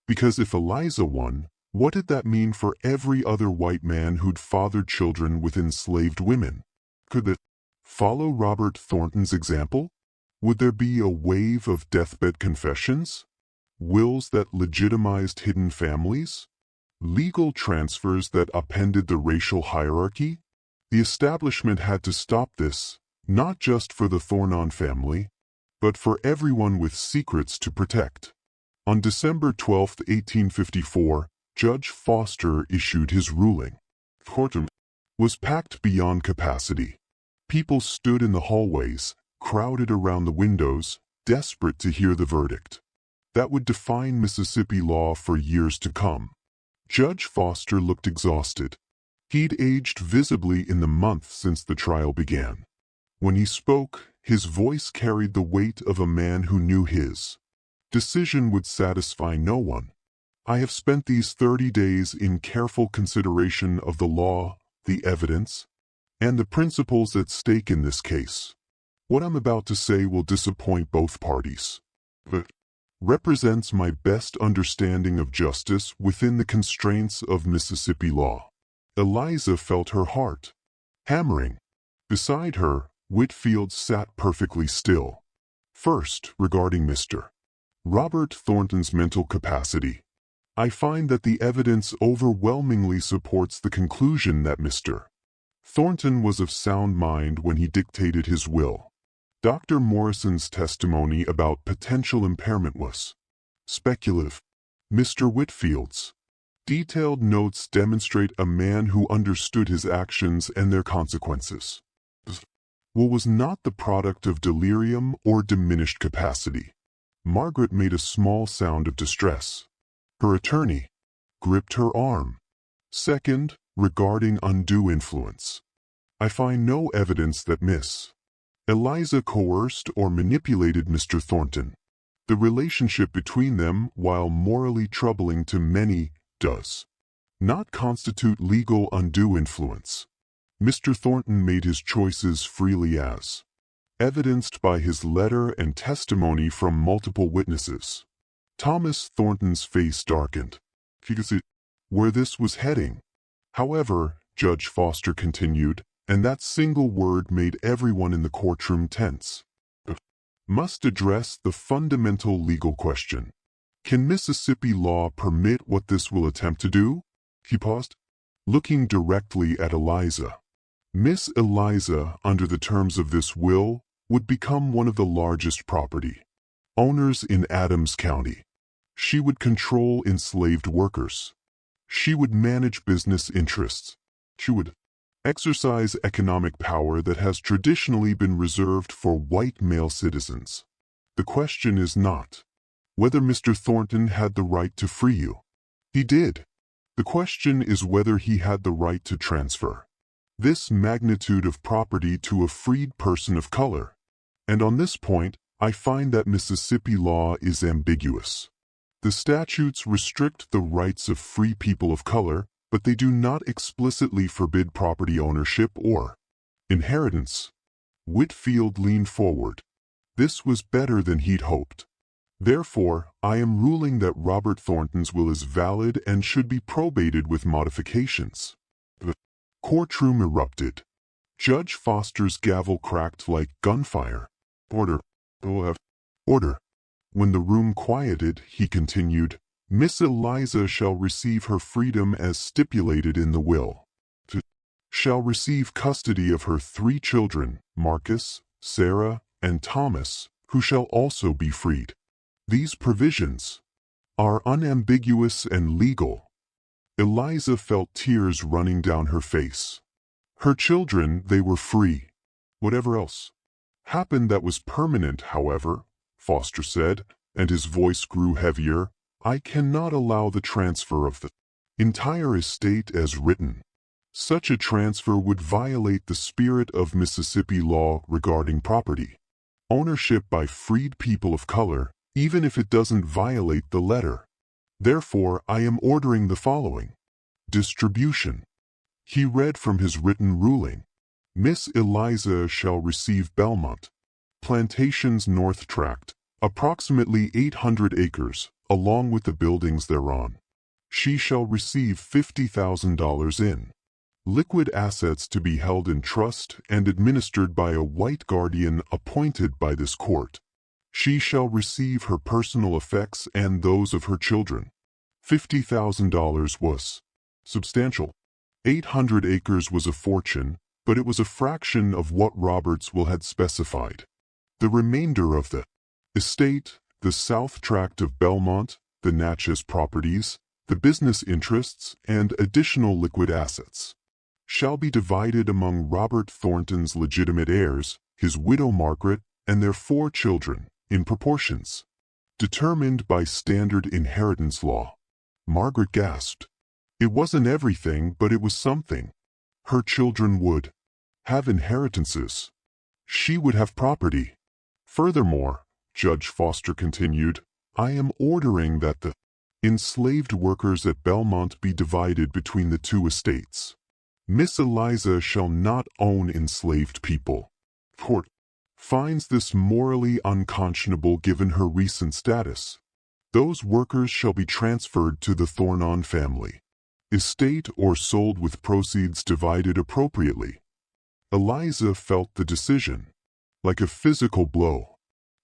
Because if Eliza won, what did that mean for every other white man who'd fathered children with enslaved women? Could they follow Robert Thornton's example? Would there be a wave of deathbed confessions? Wills that legitimized hidden families? Legal transfers that upended the racial hierarchy? The establishment had to stop this, not just for the Thornton family, but for everyone with secrets to protect. On December 12, 1854, Judge Foster issued his ruling. The courtroom was packed beyond capacity. People stood in the hallways, crowded around the windows, desperate to hear the verdict that would define Mississippi law for years to come. Judge Foster looked exhausted. He'd aged visibly in the months since the trial began. When he spoke, his voice carried the weight of a man who knew his decision would satisfy no one. I have spent these 30 days in careful consideration of the law, the evidence, and the principles at stake in this case. What I'm about to say will disappoint both parties, but represents my best understanding of justice within the constraints of Mississippi law. Eliza felt her heart hammering. Beside her, Whitfield sat perfectly still. First, regarding Mr. Robert Thornton's mental capacity, I find that the evidence overwhelmingly supports the conclusion that Mr. Thornton was of sound mind when he dictated his will. Dr. Morrison's testimony about potential impairment was speculative. Mr. Whitfield's detailed notes demonstrate a man who understood his actions and their consequences. Will was not the product of delirium or diminished capacity. Margaret made a small sound of distress. Her attorney gripped her arm. Second, regarding undue influence. I find no evidence that Miss Eliza coerced or manipulated Mr. Thornton. The relationship between them, while morally troubling to many, does not constitute legal undue influence. Mr. Thornton made his choices freely as evidenced by his letter and testimony from multiple witnesses. Thomas Thornton's face darkened. He could see where this was heading. However, Judge Foster continued, and that single word made everyone in the courtroom tense. Must address the fundamental legal question. Can Mississippi law permit what this will attempt to do? He paused, looking directly at Eliza. Miss Eliza, under the terms of this will, would become one of the largest property owners in Adams County. She would control enslaved workers. She would manage business interests. She would exercise economic power that has traditionally been reserved for white male citizens. The question is not whether Mr. Thornton had the right to free you. He did. The question is whether he had the right to transfer this magnitude of property to a freed person of color. And on this point, I find that Mississippi law is ambiguous. The statutes restrict the rights of free people of color, but they do not explicitly forbid property ownership or inheritance. Whitfield leaned forward. This was better than he'd hoped. Therefore, I am ruling that Robert Thornton's will is valid and should be probated with modifications. The courtroom erupted. Judge Foster's gavel cracked like gunfire. Order. Order. When the room quieted, he continued, Miss Eliza shall receive her freedom as stipulated in the will. Shall receive custody of her 3 children, Marcus, Sarah, and Thomas, who shall also be freed. These provisions are unambiguous and legal. Eliza felt tears running down her face. Her children, they were free. Whatever else happened that was permanent, however, Foster said, and his voice grew heavier, I cannot allow the transfer of the entire estate as written. Such a transfer would violate the spirit of Mississippi law regarding property ownership by freed people of color, even if it doesn't violate the letter. Therefore, I am ordering the following. Distribution. He read from his written ruling. Miss Eliza shall receive Belmont, Plantation's North Tract, approximately 800 acres, along with the buildings thereon. She shall receive $50,000 in liquid assets to be held in trust and administered by a white guardian appointed by this court. She shall receive her personal effects and those of her children. $50,000 was substantial. 800 acres was a fortune, but it was a fraction of what Robert's will had specified. The remainder of the estate, the south tract of Belmont, the Natchez properties, the business interests, and additional liquid assets, shall be divided among Robert Thornton's legitimate heirs, his widow Margaret, and their 4 children, in proportions determined by standard inheritance law. Margaret gasped. It wasn't everything, but it was something. Her children would have inheritances. She would have property. Furthermore, Judge Foster continued, I am ordering that the enslaved workers at Belmont be divided between the 2 estates. Miss Eliza shall not own enslaved people. Court finds this morally unconscionable given her recent status. Those workers shall be transferred to the Thornton family estate or sold with proceeds divided appropriately. Eliza felt the decision, like a physical blow.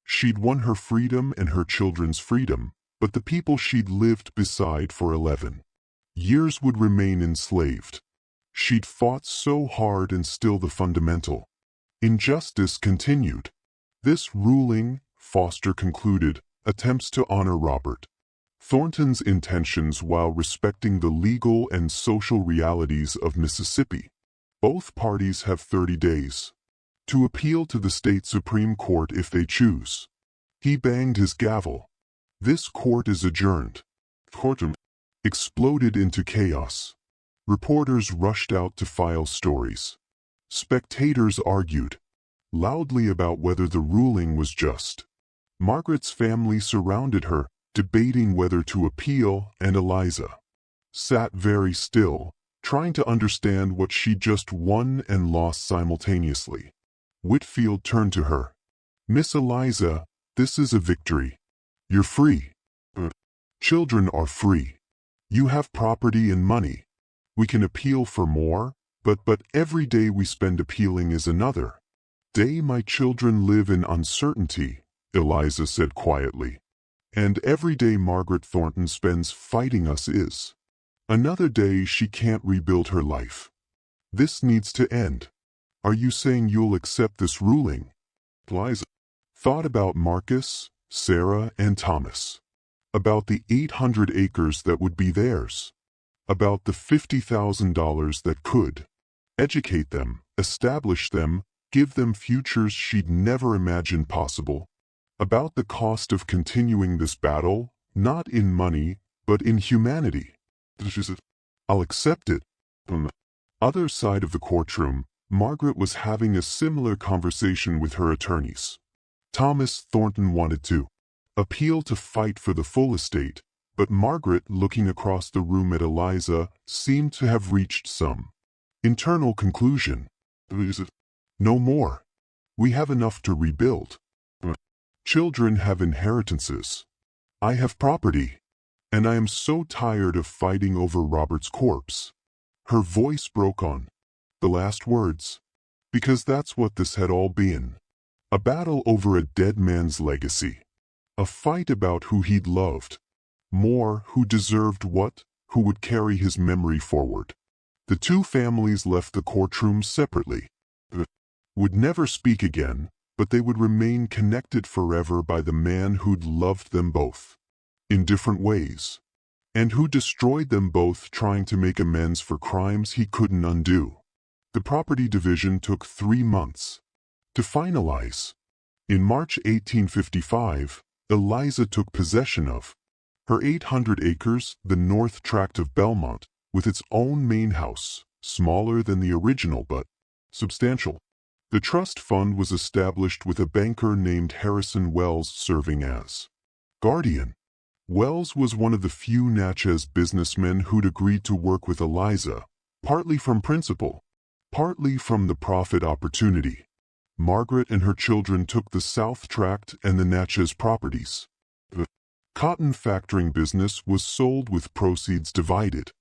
She'd won her freedom and her children's freedom, but the people she'd lived beside for 11 years would remain enslaved. She'd fought so hard and still the fundamental injustice continued. This ruling, Foster concluded, attempts to honor Robert Thornton's intentions while respecting the legal and social realities of Mississippi. Both parties have 30 days to appeal to the state Supreme Court if they choose. He banged his gavel. This court is adjourned. Courtroom exploded into chaos. Reporters rushed out to file stories. Spectators argued loudly about whether the ruling was just. Margaret's family surrounded her, debating whether to appeal, and Eliza sat very still, trying to understand what she just won and lost simultaneously. Whitfield turned to her. "Miss Eliza, this is a victory. You're free. Children are free. You have property and money. We can appeal for more, but every day we spend appealing is another day my children live in uncertainty," Eliza said quietly. "And every day Margaret Thornton spends fighting us is another day she can't rebuild her life. This needs to end. Are you saying you'll accept this ruling?" Eliza thought about Marcus, Sarah, and Thomas. About the 800 acres that would be theirs. About the $50,000 that could educate them, establish them, give them futures she'd never imagined possible. About the cost of continuing this battle, not in money, but in humanity. She said, "I'll accept it." On the other side of the courtroom, Margaret was having a similar conversation with her attorneys. Thomas Thornton wanted to appeal to fight for the full estate, but Margaret, looking across the room at Eliza, seemed to have reached some internal conclusion. "No more. We have enough to rebuild. Children have inheritances. I have property. And I am so tired of fighting over Robert's corpse." Her voice broke on the last words. Because that's what this had all been. A battle over a dead man's legacy. A fight about who he'd loved. More, who deserved what, who would carry his memory forward. The two families left the courtroom separately. Would never speak again, but they would remain connected forever by the man who'd loved them both. In different ways. And who destroyed them both trying to make amends for crimes he couldn't undo. The property division took 3 months to finalize. In March 1855, Eliza took possession of her 800 acres, the north tract of Belmont, with its own main house, smaller than the original but substantial. The trust fund was established with a banker named Harrison Wells serving as guardian. Wells was one of the few Natchez businessmen who'd agreed to work with Eliza, partly from principle, partly from the profit opportunity. Margaret and her children took the South Tract and the Natchez properties. The cotton factoring business was sold with proceeds divided.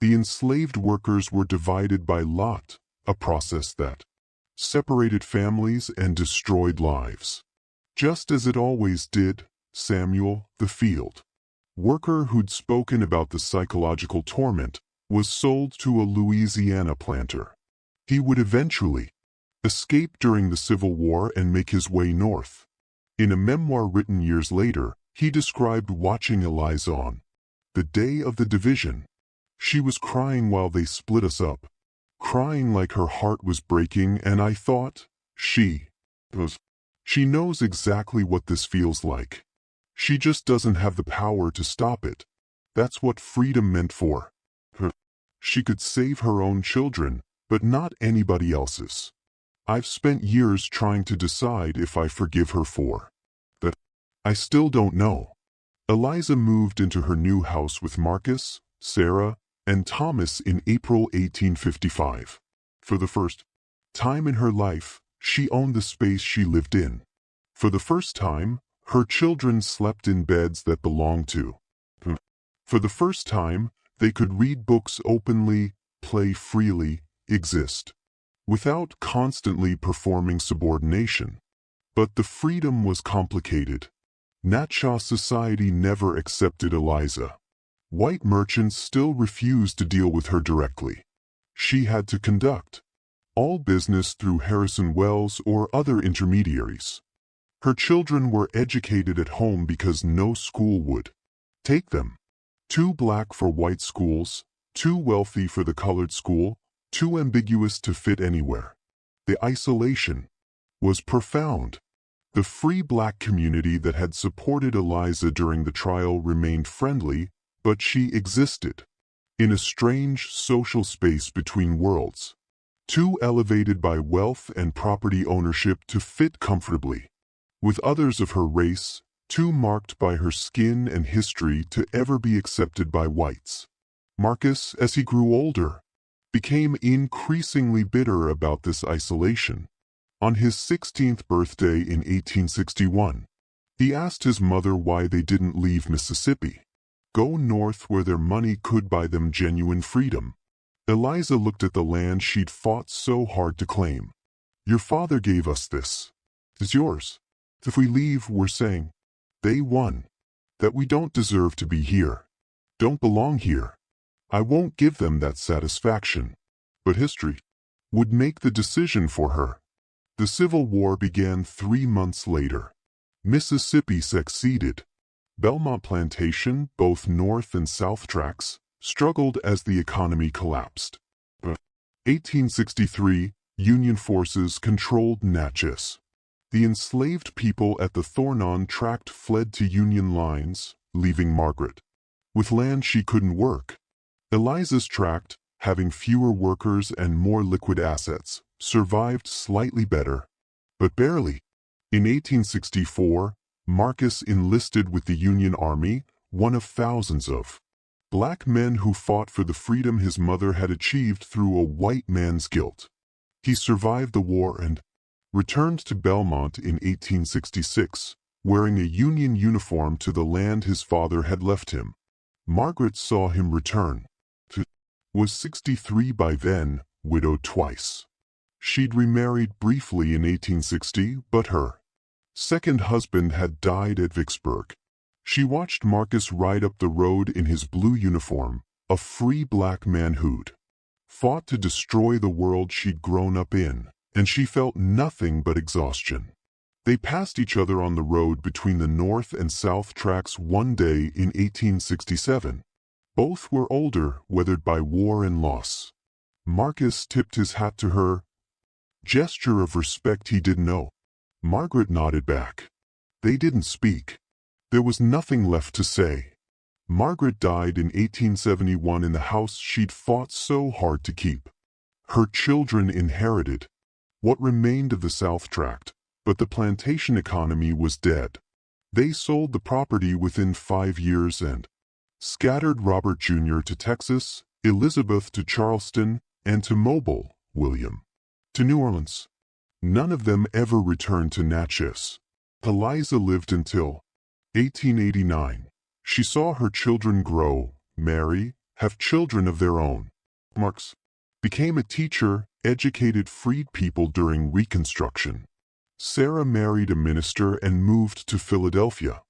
The enslaved workers were divided by lot, a process that separated families and destroyed lives. Just as it always did, Samuel, the field worker who'd spoken about the psychological torment, was sold to a Louisiana planter. He would eventually escape during the Civil War and make his way north. In a memoir written years later, he described watching Eliza on the day of the division. "She was crying while they split us up, crying like her heart was breaking, and I thought, she knows exactly what this feels like. She just doesn't have the power to stop it. That's what freedom meant for her. She could save her own children, but not anybody else's. I've spent years trying to decide if I forgive her for that. I still don't know." Eliza moved into her new house with Marcus, Sarah, and Thomas in April 1855. For the first time in her life, she owned the space she lived in. For the first time, her children slept in beds that belonged to her. For the first time, they could read books openly, play freely, exist without constantly performing subordination. But the freedom was complicated. Natchez society never accepted Eliza. White merchants still refused to deal with her directly. She had to conduct all business through Harrison Wells or other intermediaries. Her children were educated at home because no school would take them. Too black for white schools, too wealthy for the colored school, too ambiguous to fit anywhere. The isolation was profound. The free black community that had supported Eliza during the trial remained friendly, but she existed in a strange social space between worlds, too elevated by wealth and property ownership to fit comfortably with others of her race, too marked by her skin and history to ever be accepted by whites. Marcus, as he grew older, became increasingly bitter about this isolation. On his 16th birthday in 1861, he asked his mother why they didn't leave Mississippi, go north where their money could buy them genuine freedom. Eliza looked at the land she'd fought so hard to claim. Your father gave us this. It's yours. If we leave, we're saying, they won, that we don't deserve to be here, don't belong here. I won't give them that satisfaction. But history would make the decision for her. The Civil War began 3 months later. Mississippi succeeded. Belmont Plantation, both North and South tracts, struggled as the economy collapsed. 1863, Union forces controlled Natchez. The enslaved people at the Thornon tract fled to Union lines, leaving Margaret with land she couldn't work. Eliza's tract, having fewer workers and more liquid assets, survived slightly better, but barely. In 1864, Marcus enlisted with the Union Army, one of thousands of black men who fought for the freedom his mother had achieved through a white man's guilt. He survived the war and returned to Belmont in 1866, wearing a Union uniform to the land his father had left him. Margaret saw him return. Was 63 by then, widowed twice. She'd remarried briefly in 1860, but her second husband had died at Vicksburg. She watched Marcus ride up the road in his blue uniform, a free black man who'd fought to destroy the world she'd grown up in, and she felt nothing but exhaustion. They passed each other on the road between the North and South tracks one day in 1867. Both were older, weathered by war and loss. Marcus tipped his hat to her, gesture of respect he didn't know. Margaret nodded back. They didn't speak. There was nothing left to say. Margaret died in 1871 in the house she'd fought so hard to keep. Her children inherited what remained of the South tract, but the plantation economy was dead. They sold the property within 5 years and scattered Robert Jr. to Texas, Elizabeth to Charleston, and to Mobile, William to New Orleans. None of them ever returned to Natchez. Eliza lived until 1889. She saw her children grow, marry, have children of their own. Marx became a teacher, educated freed people during Reconstruction. Sarah married a minister and moved to Philadelphia.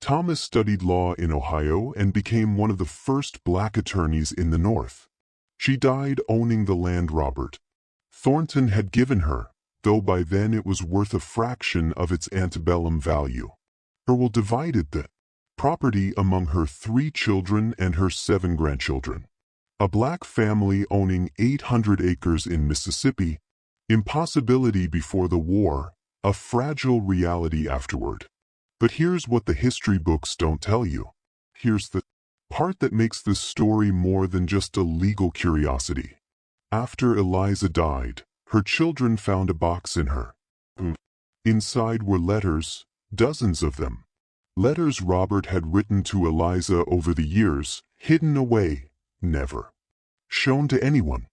Thomas studied law in Ohio and became one of the first black attorneys in the North. She died owning the land Robert Thornton had given her, though by then it was worth a fraction of its antebellum value. Her will divided the property among her 3 children and her 7 grandchildren. A black family owning 800 acres in Mississippi, impossibility before the war, a fragile reality afterward. But here's what the history books don't tell you. Here's the part that makes this story more than just a legal curiosity. After Eliza died, her children found a box in her. Inside were letters, dozens of them. Letters Robert had written to Eliza over the years, hidden away, never shown to anyone.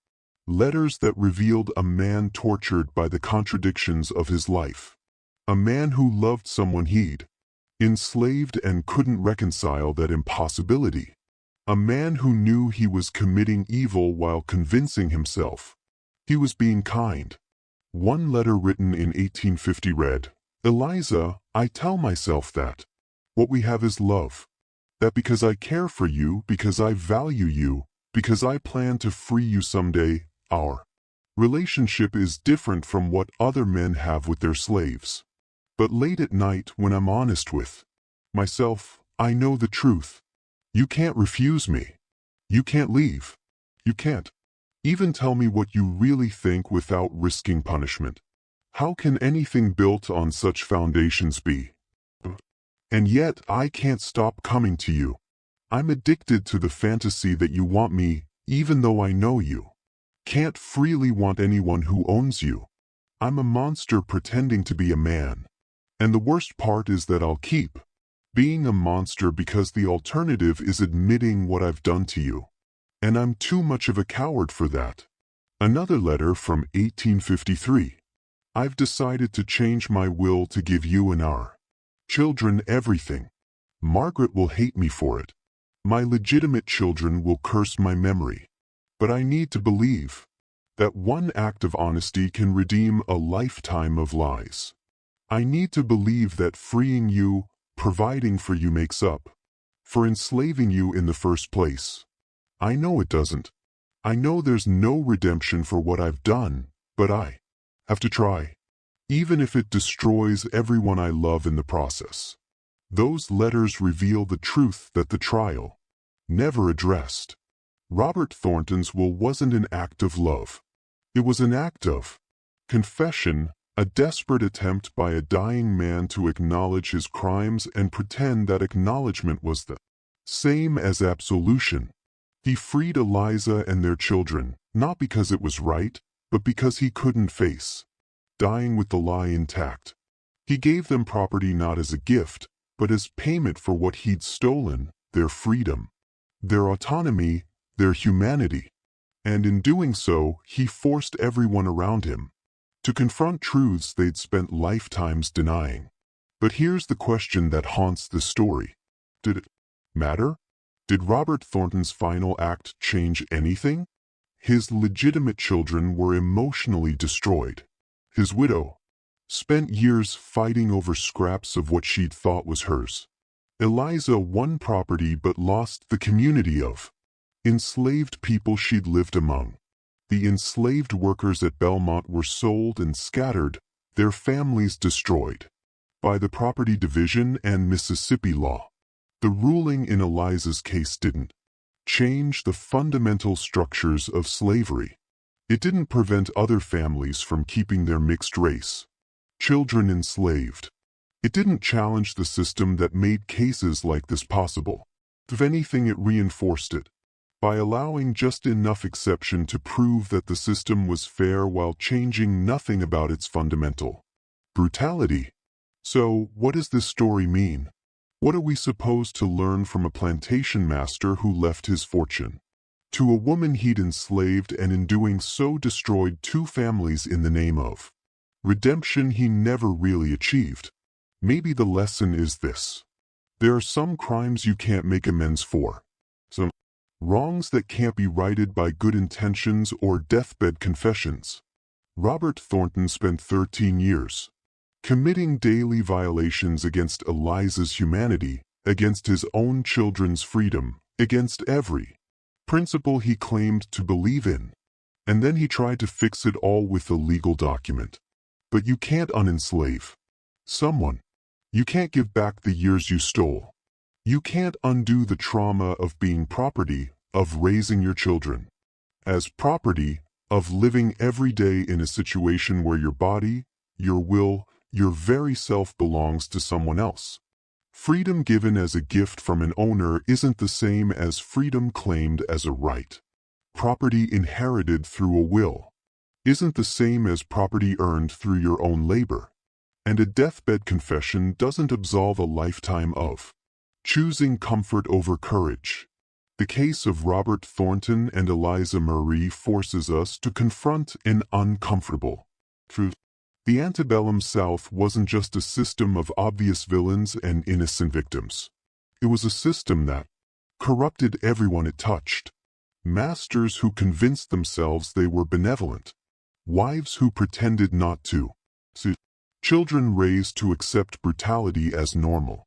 Letters that revealed a man tortured by the contradictions of his life. A man who loved someone he'd enslaved and couldn't reconcile that impossibility. A man who knew he was committing evil while convincing himself He was being kind. One letter written in 1850 read, "Eliza, I tell myself that what we have is love. That because I care for you, because I value you, because I plan to free you someday, our relationship is different from what other men have with their slaves. But late at night, when I'm honest with myself, I know the truth. You can't refuse me. You can't leave. You can't even tell me what you really think without risking punishment. How can anything built on such foundations be? And yet I can't stop coming to you. I'm addicted to the fantasy that you want me, even though I know you can't freely want anyone who owns you. I'm a monster pretending to be a man. And the worst part is that I'll keep being a monster because the alternative is admitting what I've done to you. And I'm too much of a coward for that." Another letter from 1853. "I've decided to change my will to give you and our children everything. Margaret will hate me for it. My legitimate children will curse my memory. But I need to believe that one act of honesty can redeem a lifetime of lies. I need to believe that freeing you, providing for you makes up for enslaving you in the first place. I know it doesn't. I know there's no redemption for what I've done, but I have to try, even if it destroys everyone I love in the process." Those letters reveal the truth that the trial never addressed. Robert Thornton's will wasn't an act of love. It was an act of confession, a desperate attempt by a dying man to acknowledge his crimes and pretend that acknowledgement was the same as absolution. He freed Eliza and their children, not because it was right, but because he couldn't face dying with the lie intact. He gave them property not as a gift, but as payment for what he'd stolen, their freedom, their autonomy, their humanity. And in doing so, he forced everyone around him to confront truths they'd spent lifetimes denying. But here's the question that haunts this story. Did it matter? Did Robert Thornton's final act change anything? His legitimate children were emotionally destroyed. His widow spent years fighting over scraps of what she'd thought was hers. Eliza won property but lost the community of enslaved people she'd lived among. The enslaved workers at Belmont were sold and scattered, their families destroyed by the property division and Mississippi law. The ruling in Eliza's case didn't change the fundamental structures of slavery. It didn't prevent other families from keeping their mixed race children enslaved. It didn't challenge the system that made cases like this possible. If anything, it reinforced it by allowing just enough exception to prove that the system was fair while changing nothing about its fundamental brutality. So, what does this story mean? What are we supposed to learn from a plantation master who left his fortune to a woman he'd enslaved and in doing so destroyed two families in the name of redemption he never really achieved? Maybe the lesson is this: there are some crimes you can't make amends for, some wrongs that can't be righted by good intentions or deathbed confessions. Robert Thornton spent 13 years committing daily violations against Eliza's humanity, against his own children's freedom, against every principle he claimed to believe in. And then he tried to fix it all with a legal document. But you can't unenslave someone. You can't give back the years you stole. You can't undo the trauma of being property, of raising your children as property, of living every day in a situation where your body, your will, your very self belongs to someone else. Freedom given as a gift from an owner isn't the same as freedom claimed as a right. Property inherited through a will isn't the same as property earned through your own labor. And a deathbed confession doesn't absolve a lifetime of choosing comfort over courage. The case of Robert Thornton and Eliza Marie forces us to confront an uncomfortable truth. The antebellum South wasn't just a system of obvious villains and innocent victims. It was a system that corrupted everyone it touched. Masters who convinced themselves they were benevolent, wives who pretended not to, children raised to accept brutality as normal,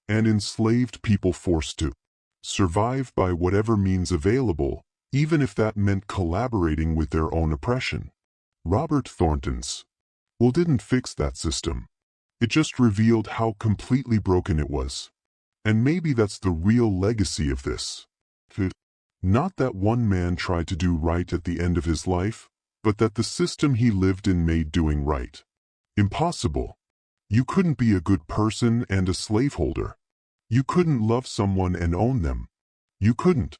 and enslaved people forced to survive by whatever means available, even if that meant collaborating with their own oppression. Robert Thornton's will didn't fix that system. It just revealed how completely broken it was. And maybe that's the real legacy of this. Not that one man tried to do right at the end of his life, but that the system he lived in made doing right impossible. You couldn't be a good person and a slaveholder. You couldn't love someone and own them. You couldn't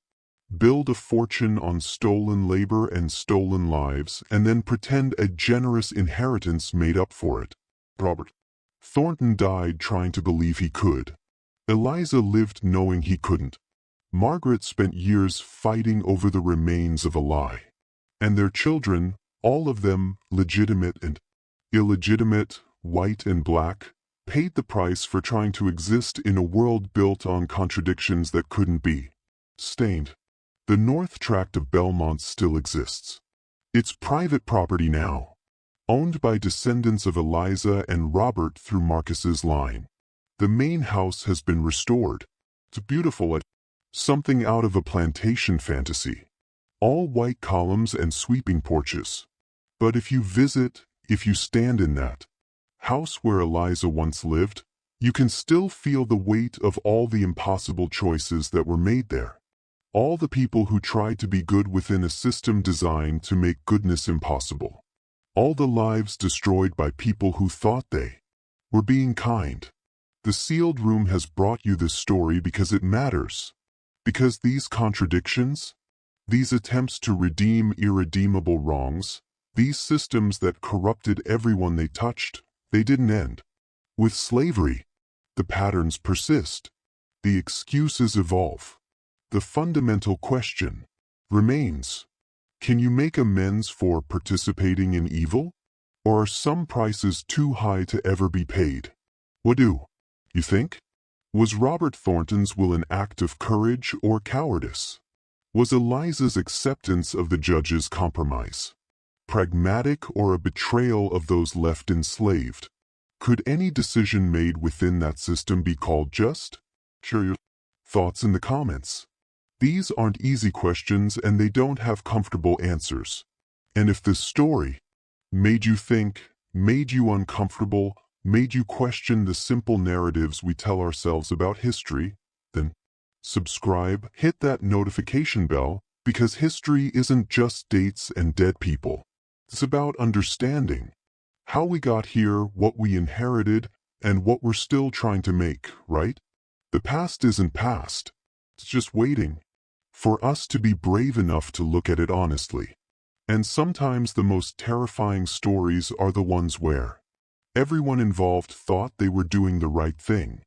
build a fortune on stolen labor and stolen lives and then pretend a generous inheritance made up for it. Robert Thornton died trying to believe he could. Eliza lived knowing he couldn't. Margaret spent years fighting over the remains of a lie. And their children, all of them, legitimate and illegitimate, white and black, paid the price for trying to exist in a world built on contradictions that couldn't be stained. The North Tract of Belmont still exists. It's private property now, owned by descendants of Eliza and Robert through Marcus's line. The main house has been restored. It's beautiful, something out of a plantation fantasy. All white columns and sweeping porches. But if you stand in that house where Eliza once lived, you can still feel the weight of all the impossible choices that were made there. All the people who tried to be good within a system designed to make goodness impossible. All the lives destroyed by people who thought they were being kind. The sealed room has brought you this story because it matters. Because these contradictions, these attempts to redeem irredeemable wrongs, these systems that corrupted everyone they touched, they didn't end with slavery. The patterns persist. The excuses evolve. The fundamental question remains: can you make amends for participating in evil? Or are some prices too high to ever be paid? What do you think? Was Robert Thornton's will an act of courage or cowardice? Was Eliza's acceptance of the judge's compromise pragmatic or a betrayal of those left enslaved? Could any decision made within that system be called just? Share your thoughts in the comments. These aren't easy questions and they don't have comfortable answers. And if this story made you think, made you uncomfortable, made you question the simple narratives we tell ourselves about history, then subscribe, hit that notification bell, because history isn't just dates and dead people. It's about understanding how we got here, what we inherited, and what we're still trying to make, right? The past isn't past. It's just waiting for us to be brave enough to look at it honestly. And sometimes the most terrifying stories are the ones where everyone involved thought they were doing the right thing.